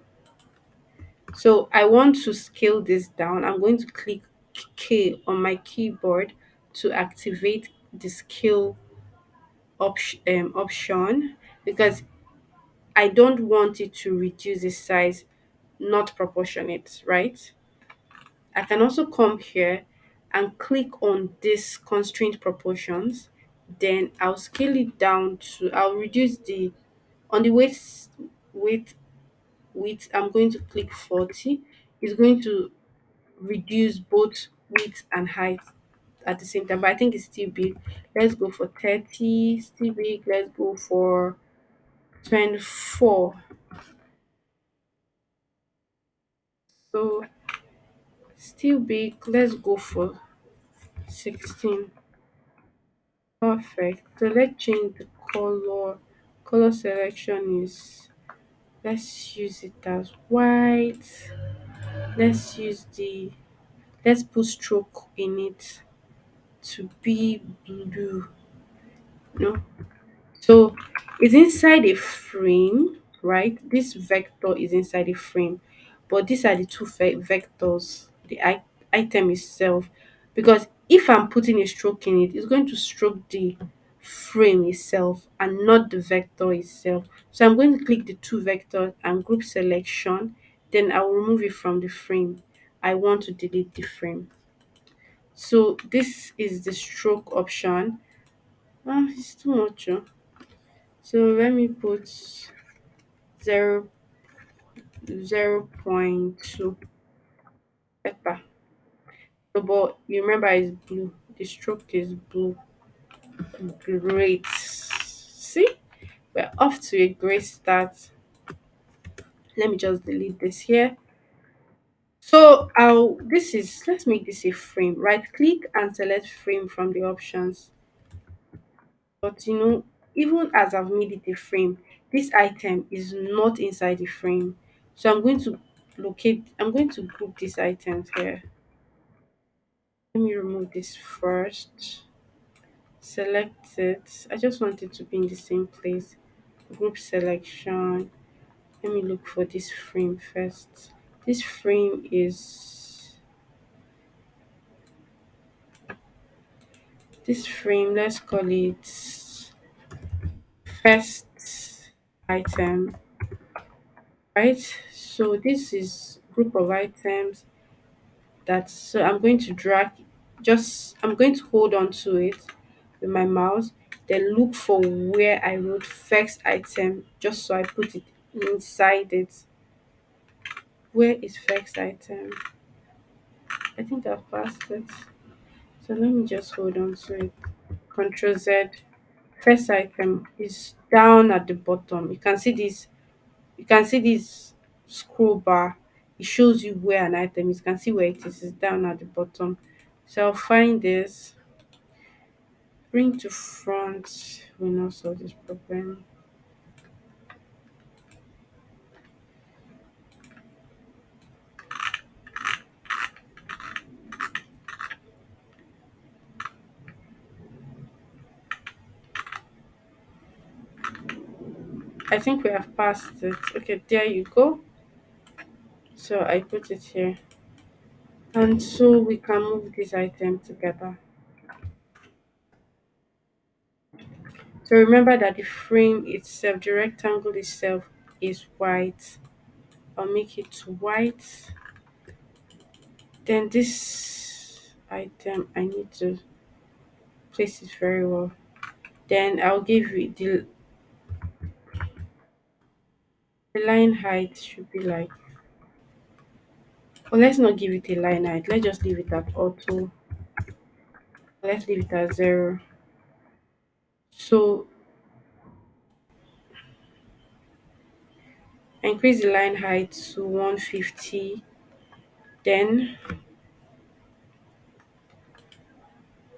So I want to scale this down. I'm going to click K on my keyboard to activate the scale option because I don't want it to reduce the size not proportionate, right? I can also come here and click on this constraint proportions. Then I'll scale it down to, I'll reduce the, on the weight, width, I'm going to click 40. It's going to reduce both width and height at the same time, but I think it's still big. Let's go for 30, still big. Let's go for 24. So still big. Let's go for 16. Perfect. So let's change the color. Color selection is, let's use it as white. Let's use the, let's put stroke in it to be blue. No. So it's inside a frame, right? This vector is inside a frame, but these are the two vectors, the item itself. Because if I'm putting a stroke in it, it's going to stroke the frame itself and not the vector itself. So I'm going to click the two vectors and group selection, then I will remove it from the frame. I want to delete the frame. So this is the stroke option. Ah, it's too much. Oh. So let me put 0, 0.2 better. So, but you remember it's blue. The stroke is blue. Great. See, we're off to a great start. Let me just delete this here. So I'll, this is, let's make this a frame. Right click and select frame from the options. But even as I've made it a frame, this item is not inside the frame. So I'm going to group these items here. Let me remove this first. Select it. I just want it to be in the same place. Group selection. Let me look for this frame first. This frame is, this frame, let's call it first item, right? So this is group of items that, so I'm going to drag, just I'm going to hold on to it with my mouse, then look for where I wrote first item, just so I put it inside it. Where is first item? I think I've passed it. So let me just hold on to it. Control Z. First item is down at the bottom. You can see this scroll bar. It shows you where an item is. You can see where it is. It's down at the bottom. So I'll find this, bring to front, will not solve this problem. I think we have passed it. Okay, there you go. So I put it here. And so we can move this item together. So remember that the frame itself, the rectangle itself is white. I'll make it white. Then this item, I need to place it very well. Then I'll give you the line height should be like, well, let's not give it a line height. Let's just leave it at auto. Let's leave it at 0. So increase the line height to 150. Then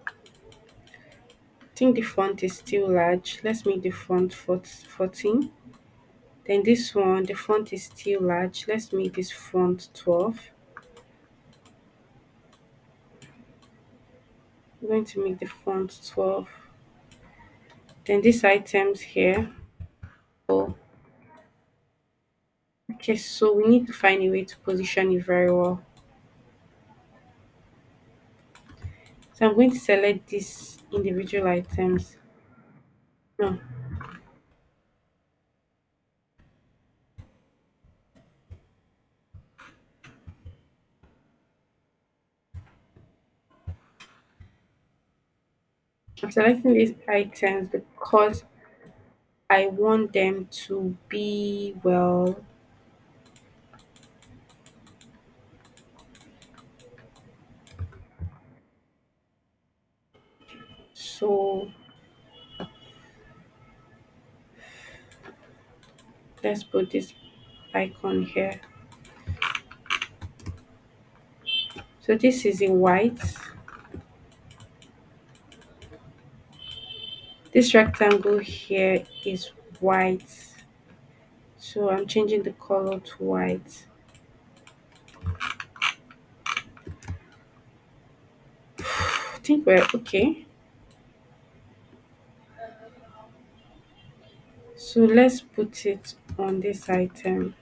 I think the font is still large. Let's make the font 14. Then this one, the font is still large. Let's make this font 12. I'm going to make the font 12. Then these items here. Oh, okay, so we need to find a way to position it very well. So I'm going to select these individual items. No, I'm selecting these items because I want them to be well. So let's put this icon here. So this is in white. This rectangle here is white. So I'm changing the color to white. I think we're okay. So let's put it on this item.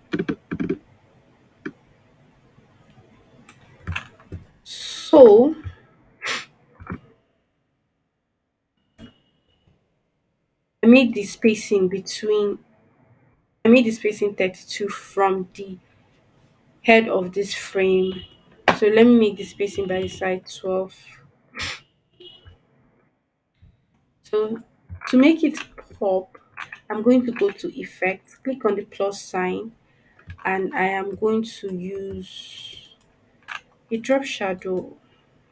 So I made the spacing between I made the spacing 32 from the head of this frame. So let me make the spacing by the side 12. So to make it pop, I'm going to go to effects, click on the plus sign, and I am going to use a drop shadow.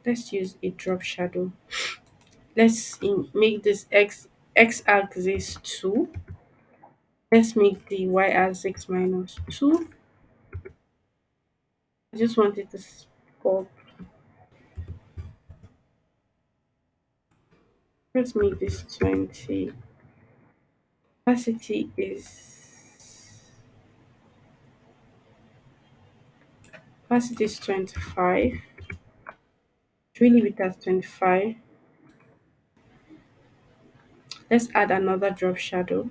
Let's use a drop shadow. Make this x axis 2. Let's make the y axis minus 2. I just want it to pop. Let's make this 20. Opacity is 25. Really leave it at 25. Let's add another drop shadow.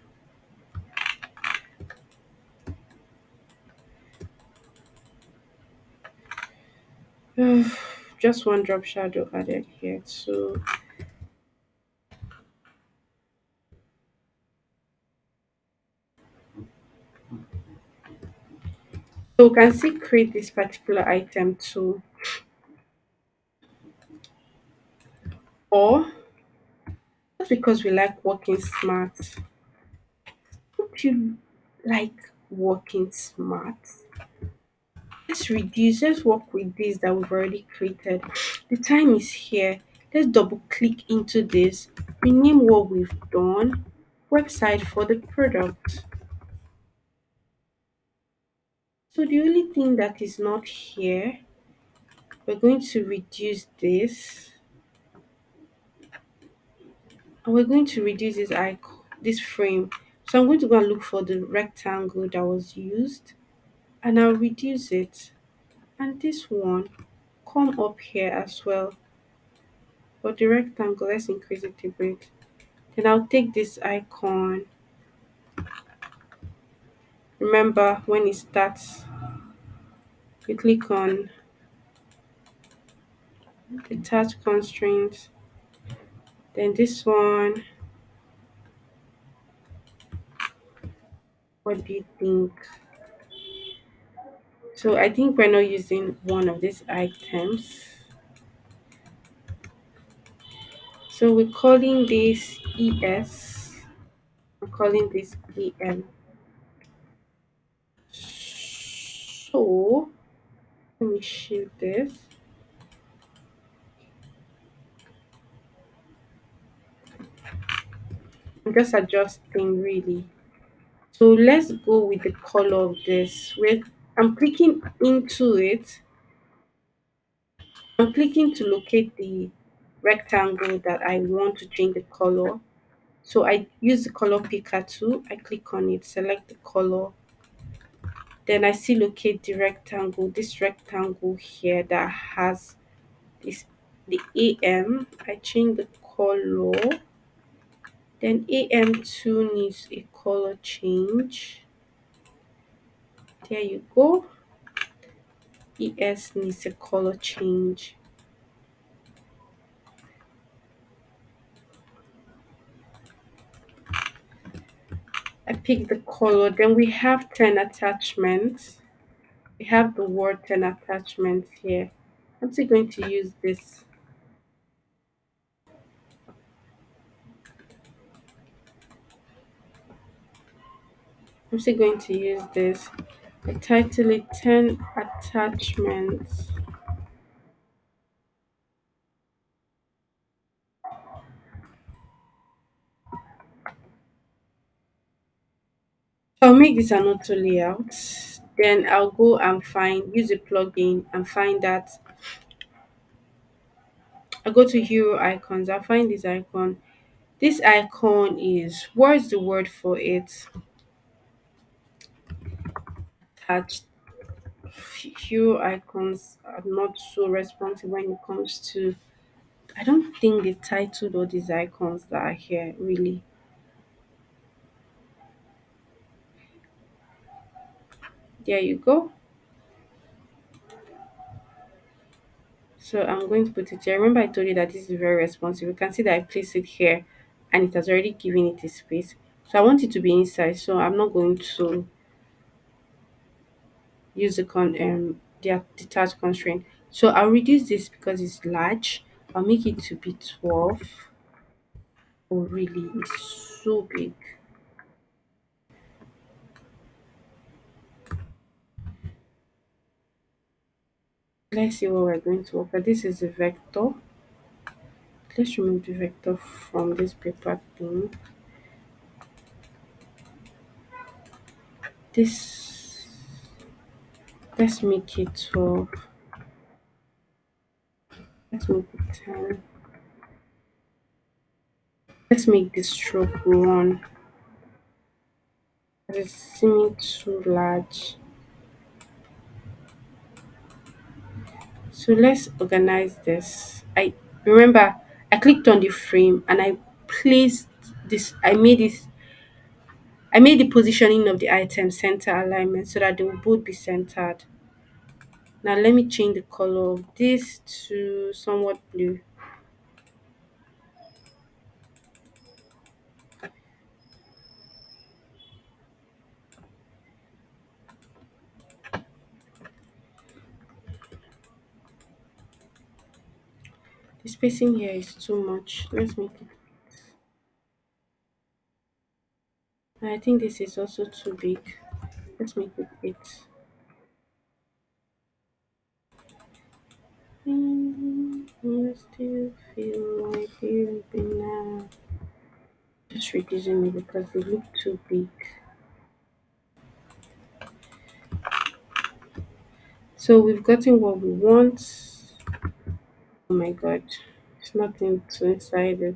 Just one drop shadow added here. So we can still create this particular item too. Or just because we like working smart. Don't you like working smart? Let's work with this that we've already created. The time is here. Let's double click into this, rename what we've done, website for the product. So the only thing that is not here, we're going to reduce this, and we're going to reduce this icon, this frame. So I'm going to go and look for the rectangle that was used, and I'll reduce it. And this one come up here as well. For the rectangle, let's increase it a bit. Then I'll take this icon Remember, when it starts, you click on detach constraints. Then this one, what do you think? So I think we're not using one of these items. So we're calling this ES. I'm calling this EM. So let me shift this. I'm just adjusting really. So let's go with the color of this. Where I'm clicking into it. I'm clicking to locate the rectangle that I want to change the color. So I use the color picker tool. I click on it, select the color. Then I see locate the rectangle, this rectangle here that has this the AM. I change the color. Then AM2 needs a color change. There you go. ES needs a color change. I pick the color. Then we have 10 attachments. We have the word 10 attachments here. I'm still going to use this. I'm still going to use this. I title it 10 attachments. I'll make this an auto layout. Then I'll go and use a plugin and find that. I'll go to hero icons. I'll find this icon. This icon is, what's the word for it? Attached. Hero icons are not so responsive when it comes to, I don't think they titled all these icons that are here really. There you go. So I'm going to put it here. Remember I told you that this is very responsive. You can see that I place it here and it has already given it a space. So I want it to be inside. So I'm not going to use the detached constraint. So I'll reduce this because it's large. I'll make it to be 12. Oh really, it's so big. Let's see what we're going to work with. This is a vector. Let's remove the vector from this paper thing. This, let's make it 12. Let's make it 10. Let's make this stroke 1. It's seeming too large. So let's organize this. I remember I clicked on the frame and I placed this. I made the positioning of the item center alignment so that they will both be centered. Now let me change the color of this to somewhat blue. The spacing here is too much. Let's make it. I think this is also too big. Let's make it 8. I still feel like you've been now. Just reducing it because they look too big. So we've gotten what we want. Oh my god, there's nothing to inside it.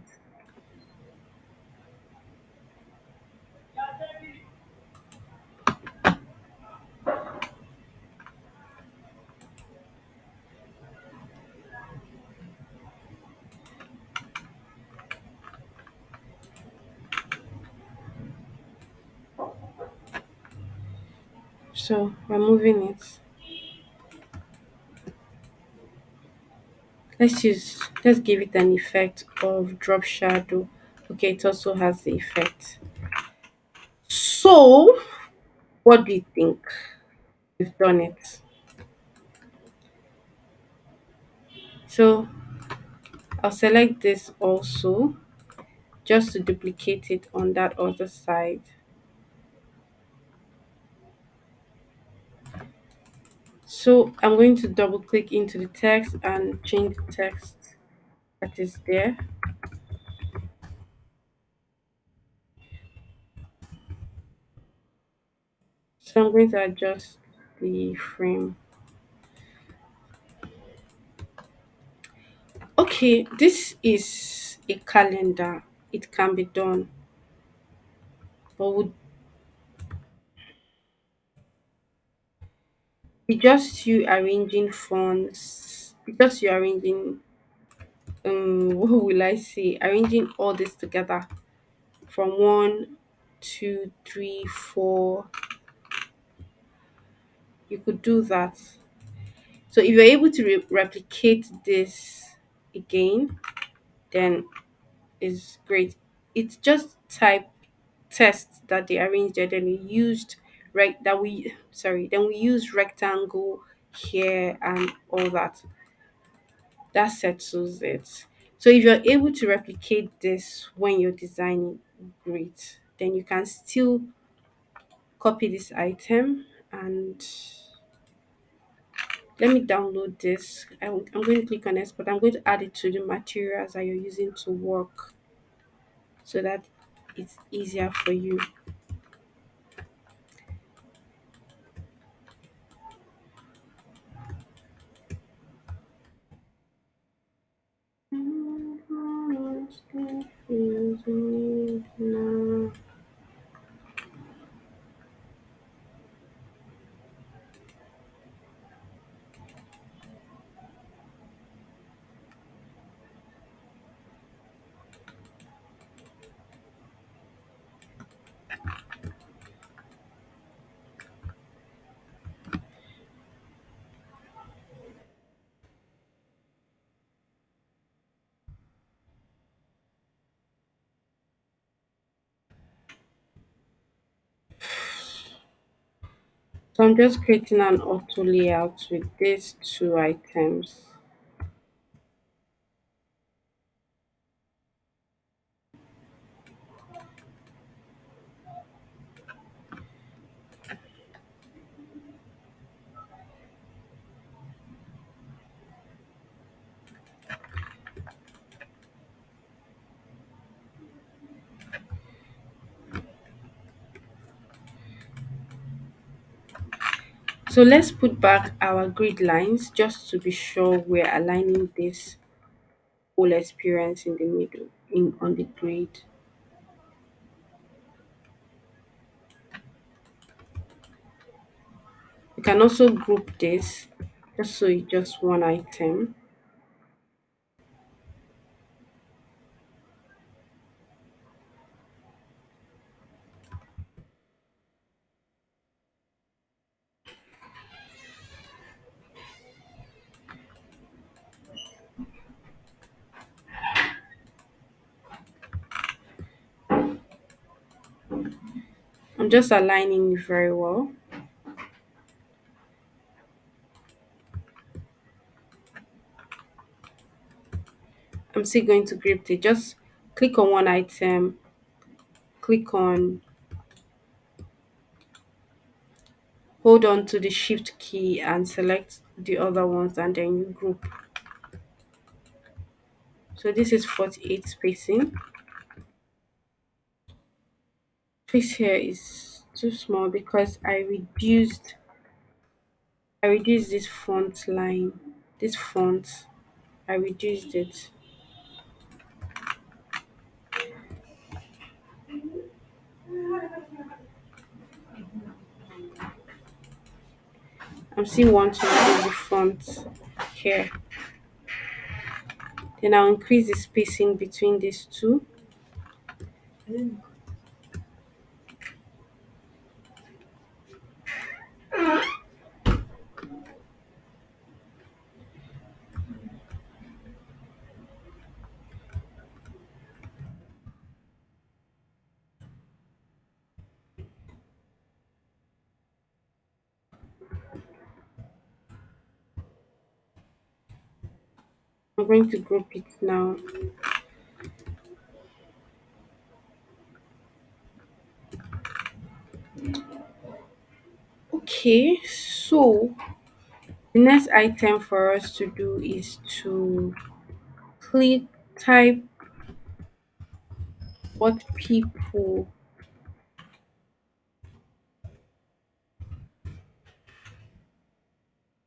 So we're moving it. Let's give it an effect of drop shadow. Okay, it also has the effect. So what do you think? We've done it. So I'll select this also just to duplicate it on that other side. So I'm going to double click into the text and change the text that is there. So I'm going to adjust the frame. Okay, this is a calendar. It can be done, but would be just you arranging fonts. Be just you arranging what will I say? Arranging all this together from one, two, three, four. You could do that. So if you're able to replicate this again, then it's great. It's just type test that they arranged there. Then we used then we used rectangle here and all that. That settles it. So if you're able to replicate this when you're designing, great. Then you can still copy this item and let me download this. I'm going to click on this, but I'm going to add it to the materials that you're using to work so that it's easier for you. So I'm just creating an auto layout with these two items. So let's put back our grid lines just to be sure we're aligning this whole experience in the middle in on the grid. You can also group this just so it's just one item. I'm just aligning it very well. I'm still going to group it. Just click on one item, click on, hold on to the shift key and select the other ones and then you group. So this is 48 spacing. Space here is too small because I reduced this font line. This font, I reduced it. I'm still want to reduce the font here. Then I'll increase the spacing between these two. I'm going to group it now. Okay, so the next item for us to do is to click type what people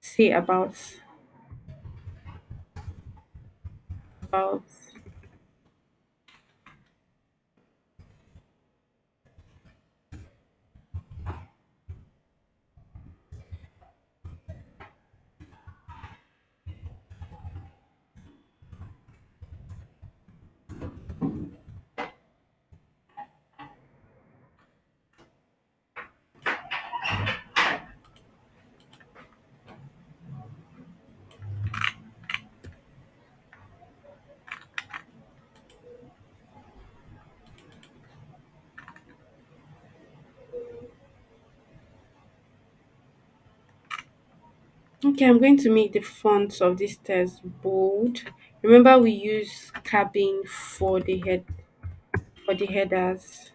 say about. Okay, I'm going to make the fonts of this text bold. Remember we use cabin for the headers.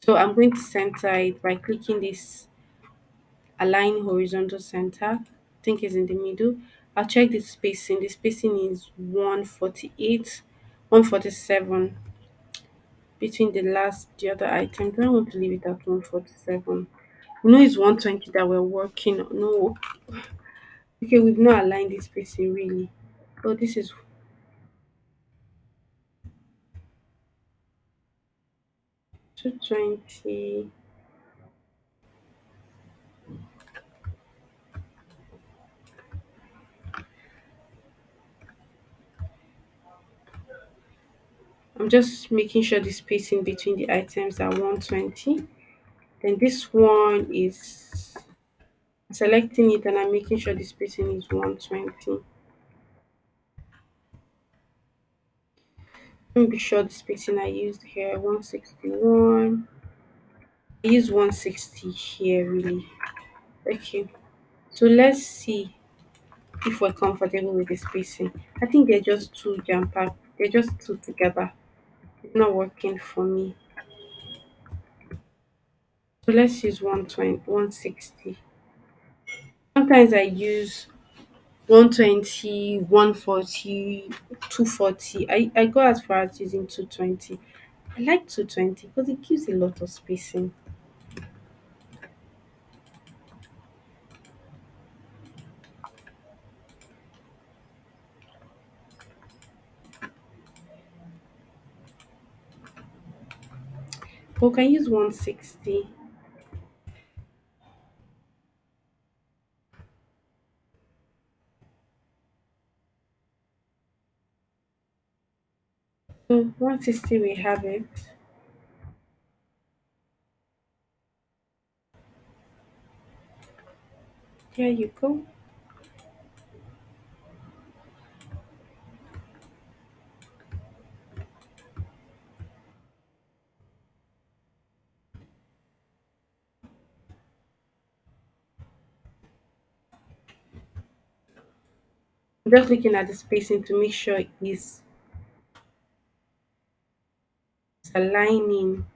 So I'm going to center it by clicking this align horizontal center. I think it's in the middle. I'll check the spacing. The spacing is 148, 147 between the other item. Do I want to leave it at 147? We know it's 120 that we're working on. No. Okay, we've not aligned the spacing really. Oh, this is 220. I'm just making sure the spacing between the items are 120. Then this one is selecting it and I'm making sure the spacing is 120. Let me be sure the spacing I used here 161. I use 160 here really. Okay. So let's see if we're comfortable with the spacing. I think they're just too jam packed. They're just two together. It's not working for me. So let's use 120, 160. Sometimes I use 120, 140, 240. I go as far as using 220. I like 220 because it gives a lot of spacing. But we can use 160. So 160 we have it. There you go. I'm just looking at the spacing to make sure it's aligning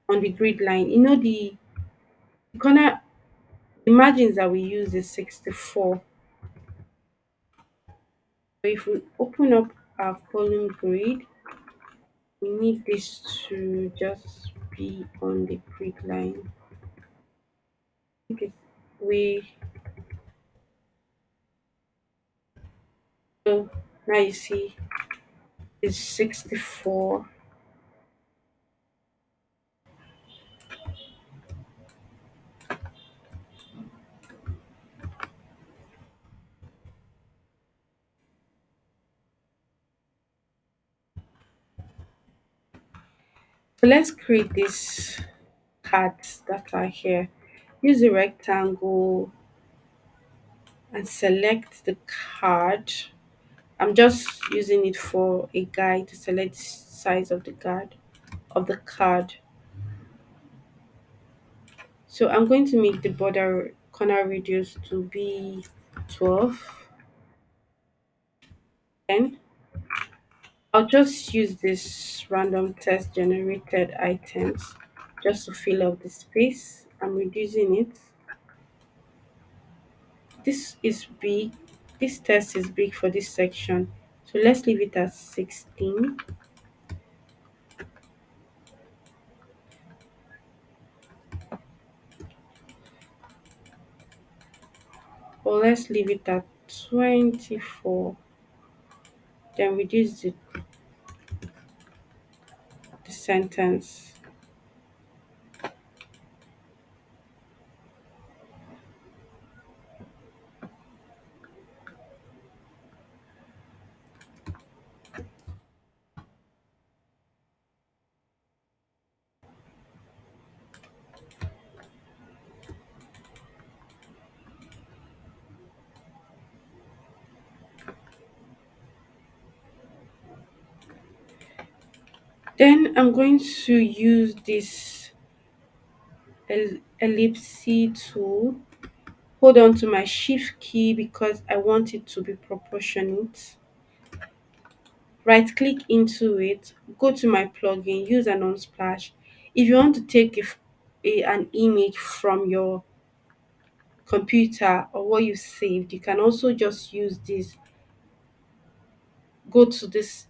on the grid line. You know the corner the margins that we use is 64. So if we open up our column grid, we need this to just be on the grid line. I think it's way so now you see it's 64. So let's create these cards that are here. Use a rectangle and select the card. I'm just using it for a guide to select size of the card. So I'm going to make the border corner radius to be 12. Then I'll just use this random text generated items just to fill up the space. I'm reducing it. This is big. This text is big for this section. So let's leave it at 16. Or let's leave it at 24. Then reduce the sentence. Then I'm going to use this ellipse tool. Hold on to my shift key because I want it to be proportionate. Right click into it, go to my plugin, use an unsplash. If you want to take an image from your computer or what you saved, you can also just use this. Go to this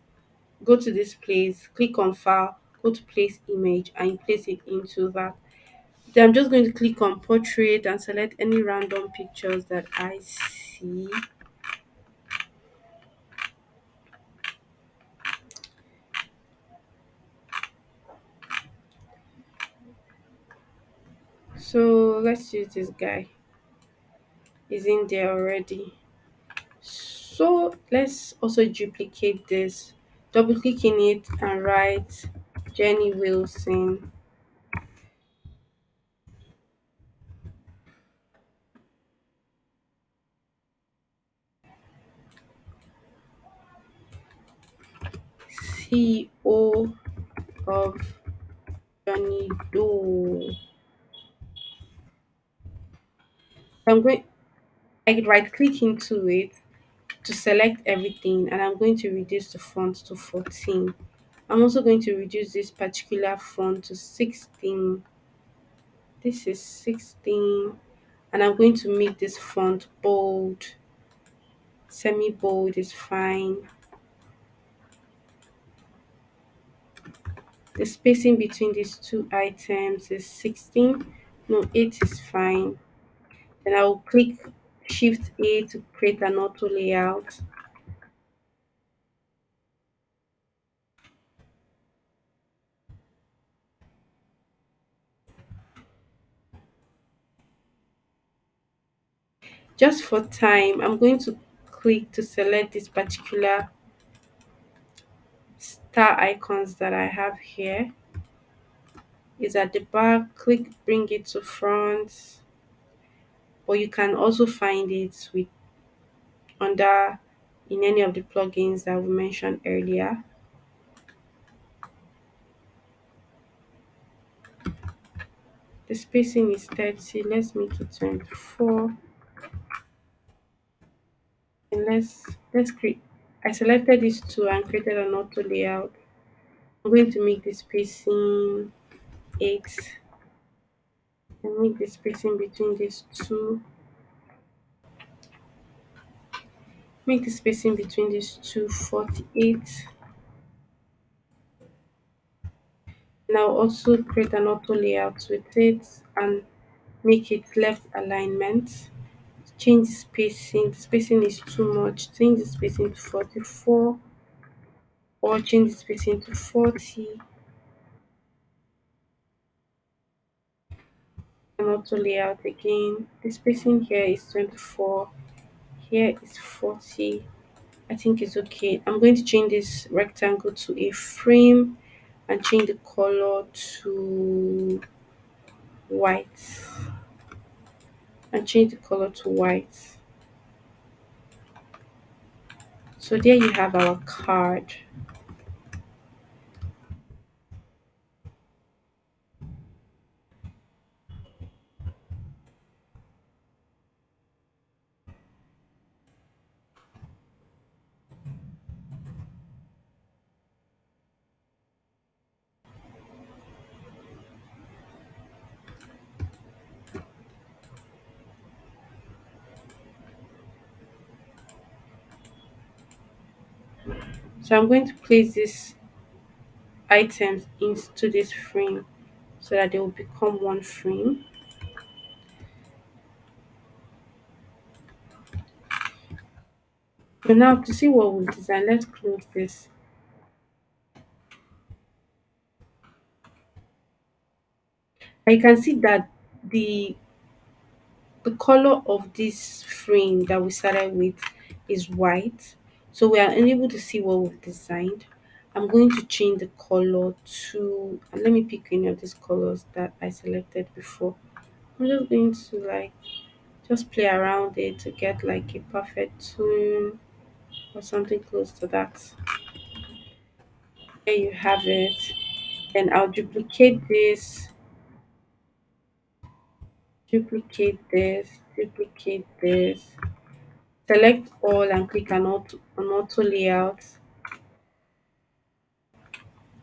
go to this place, click on file, go to place image and you place it into that. Then I'm just going to click on portrait and select any random pictures that I see. So let's use this guy. Is in there already. So let's also duplicate this. Double click in it and write Jenny Wilson. CEO of Johnny Doe. I'm going I right click into it to select everything and I'm going to reduce the font to 14. I'm also going to reduce this particular font to 16. This is 16 and I'm going to make this font bold. Semi bold is fine. The spacing between these two items is 16. No, 8 is fine. Then I will click Shift A to create an auto layout. Just for time, I'm going to click to select this particular star icons that I have here. Is at the back, click bring it to front, or you can also find it with under in any of the plugins that we mentioned earlier. The spacing is 30. Let's make it 24. And let's create. I selected these two and created an auto layout. I'm going to make the spacing 8 and make the spacing between these two. Make the spacing between these two 48. Now also create an auto layout with it and make it left alignment. Change the spacing. The spacing is too much. Change the spacing to 44 or change the spacing to 40. And auto layout again. The spacing here is 24. Here is 40. I think it's okay. I'm going to change this rectangle to a frame and change the color to white. And change the color to white. So there you have our card. So I'm going to place these items into this frame so that they will become one frame. So now to see what we've designed, let's close this. And you can see that the the color of this frame that we started with is white, so we are unable to see what we've designed. I'm going to change the color to, and let me pick any of these colors that I selected before. I'm just going to like just play around it to get like a perfect tone or something close to that. There you have it. Then I'll duplicate this, select all and click on auto layout.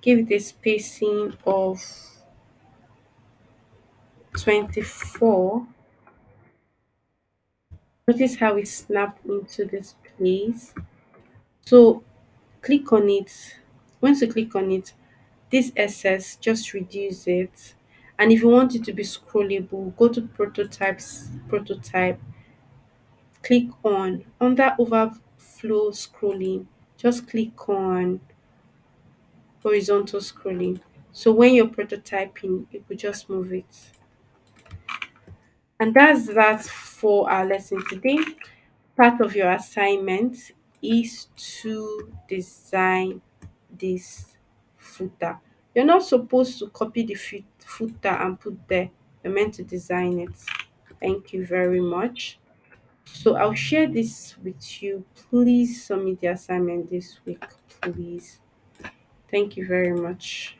Give it a spacing of 24. Notice how it snapped into this place. So click on it. Once you click on it, this excess, just reduce it. And if you want it to be scrollable, go to prototype, click on under overflow scrolling, just click on horizontal scrolling. So when you're prototyping, you could just move it. And that's that for our lesson today. Part of your assignment is to design this footer. You're not supposed to copy the footer and put there. You're meant to design it. Thank you very much. So I'll share this with you. Please submit the assignment this week, please. Thank you very much.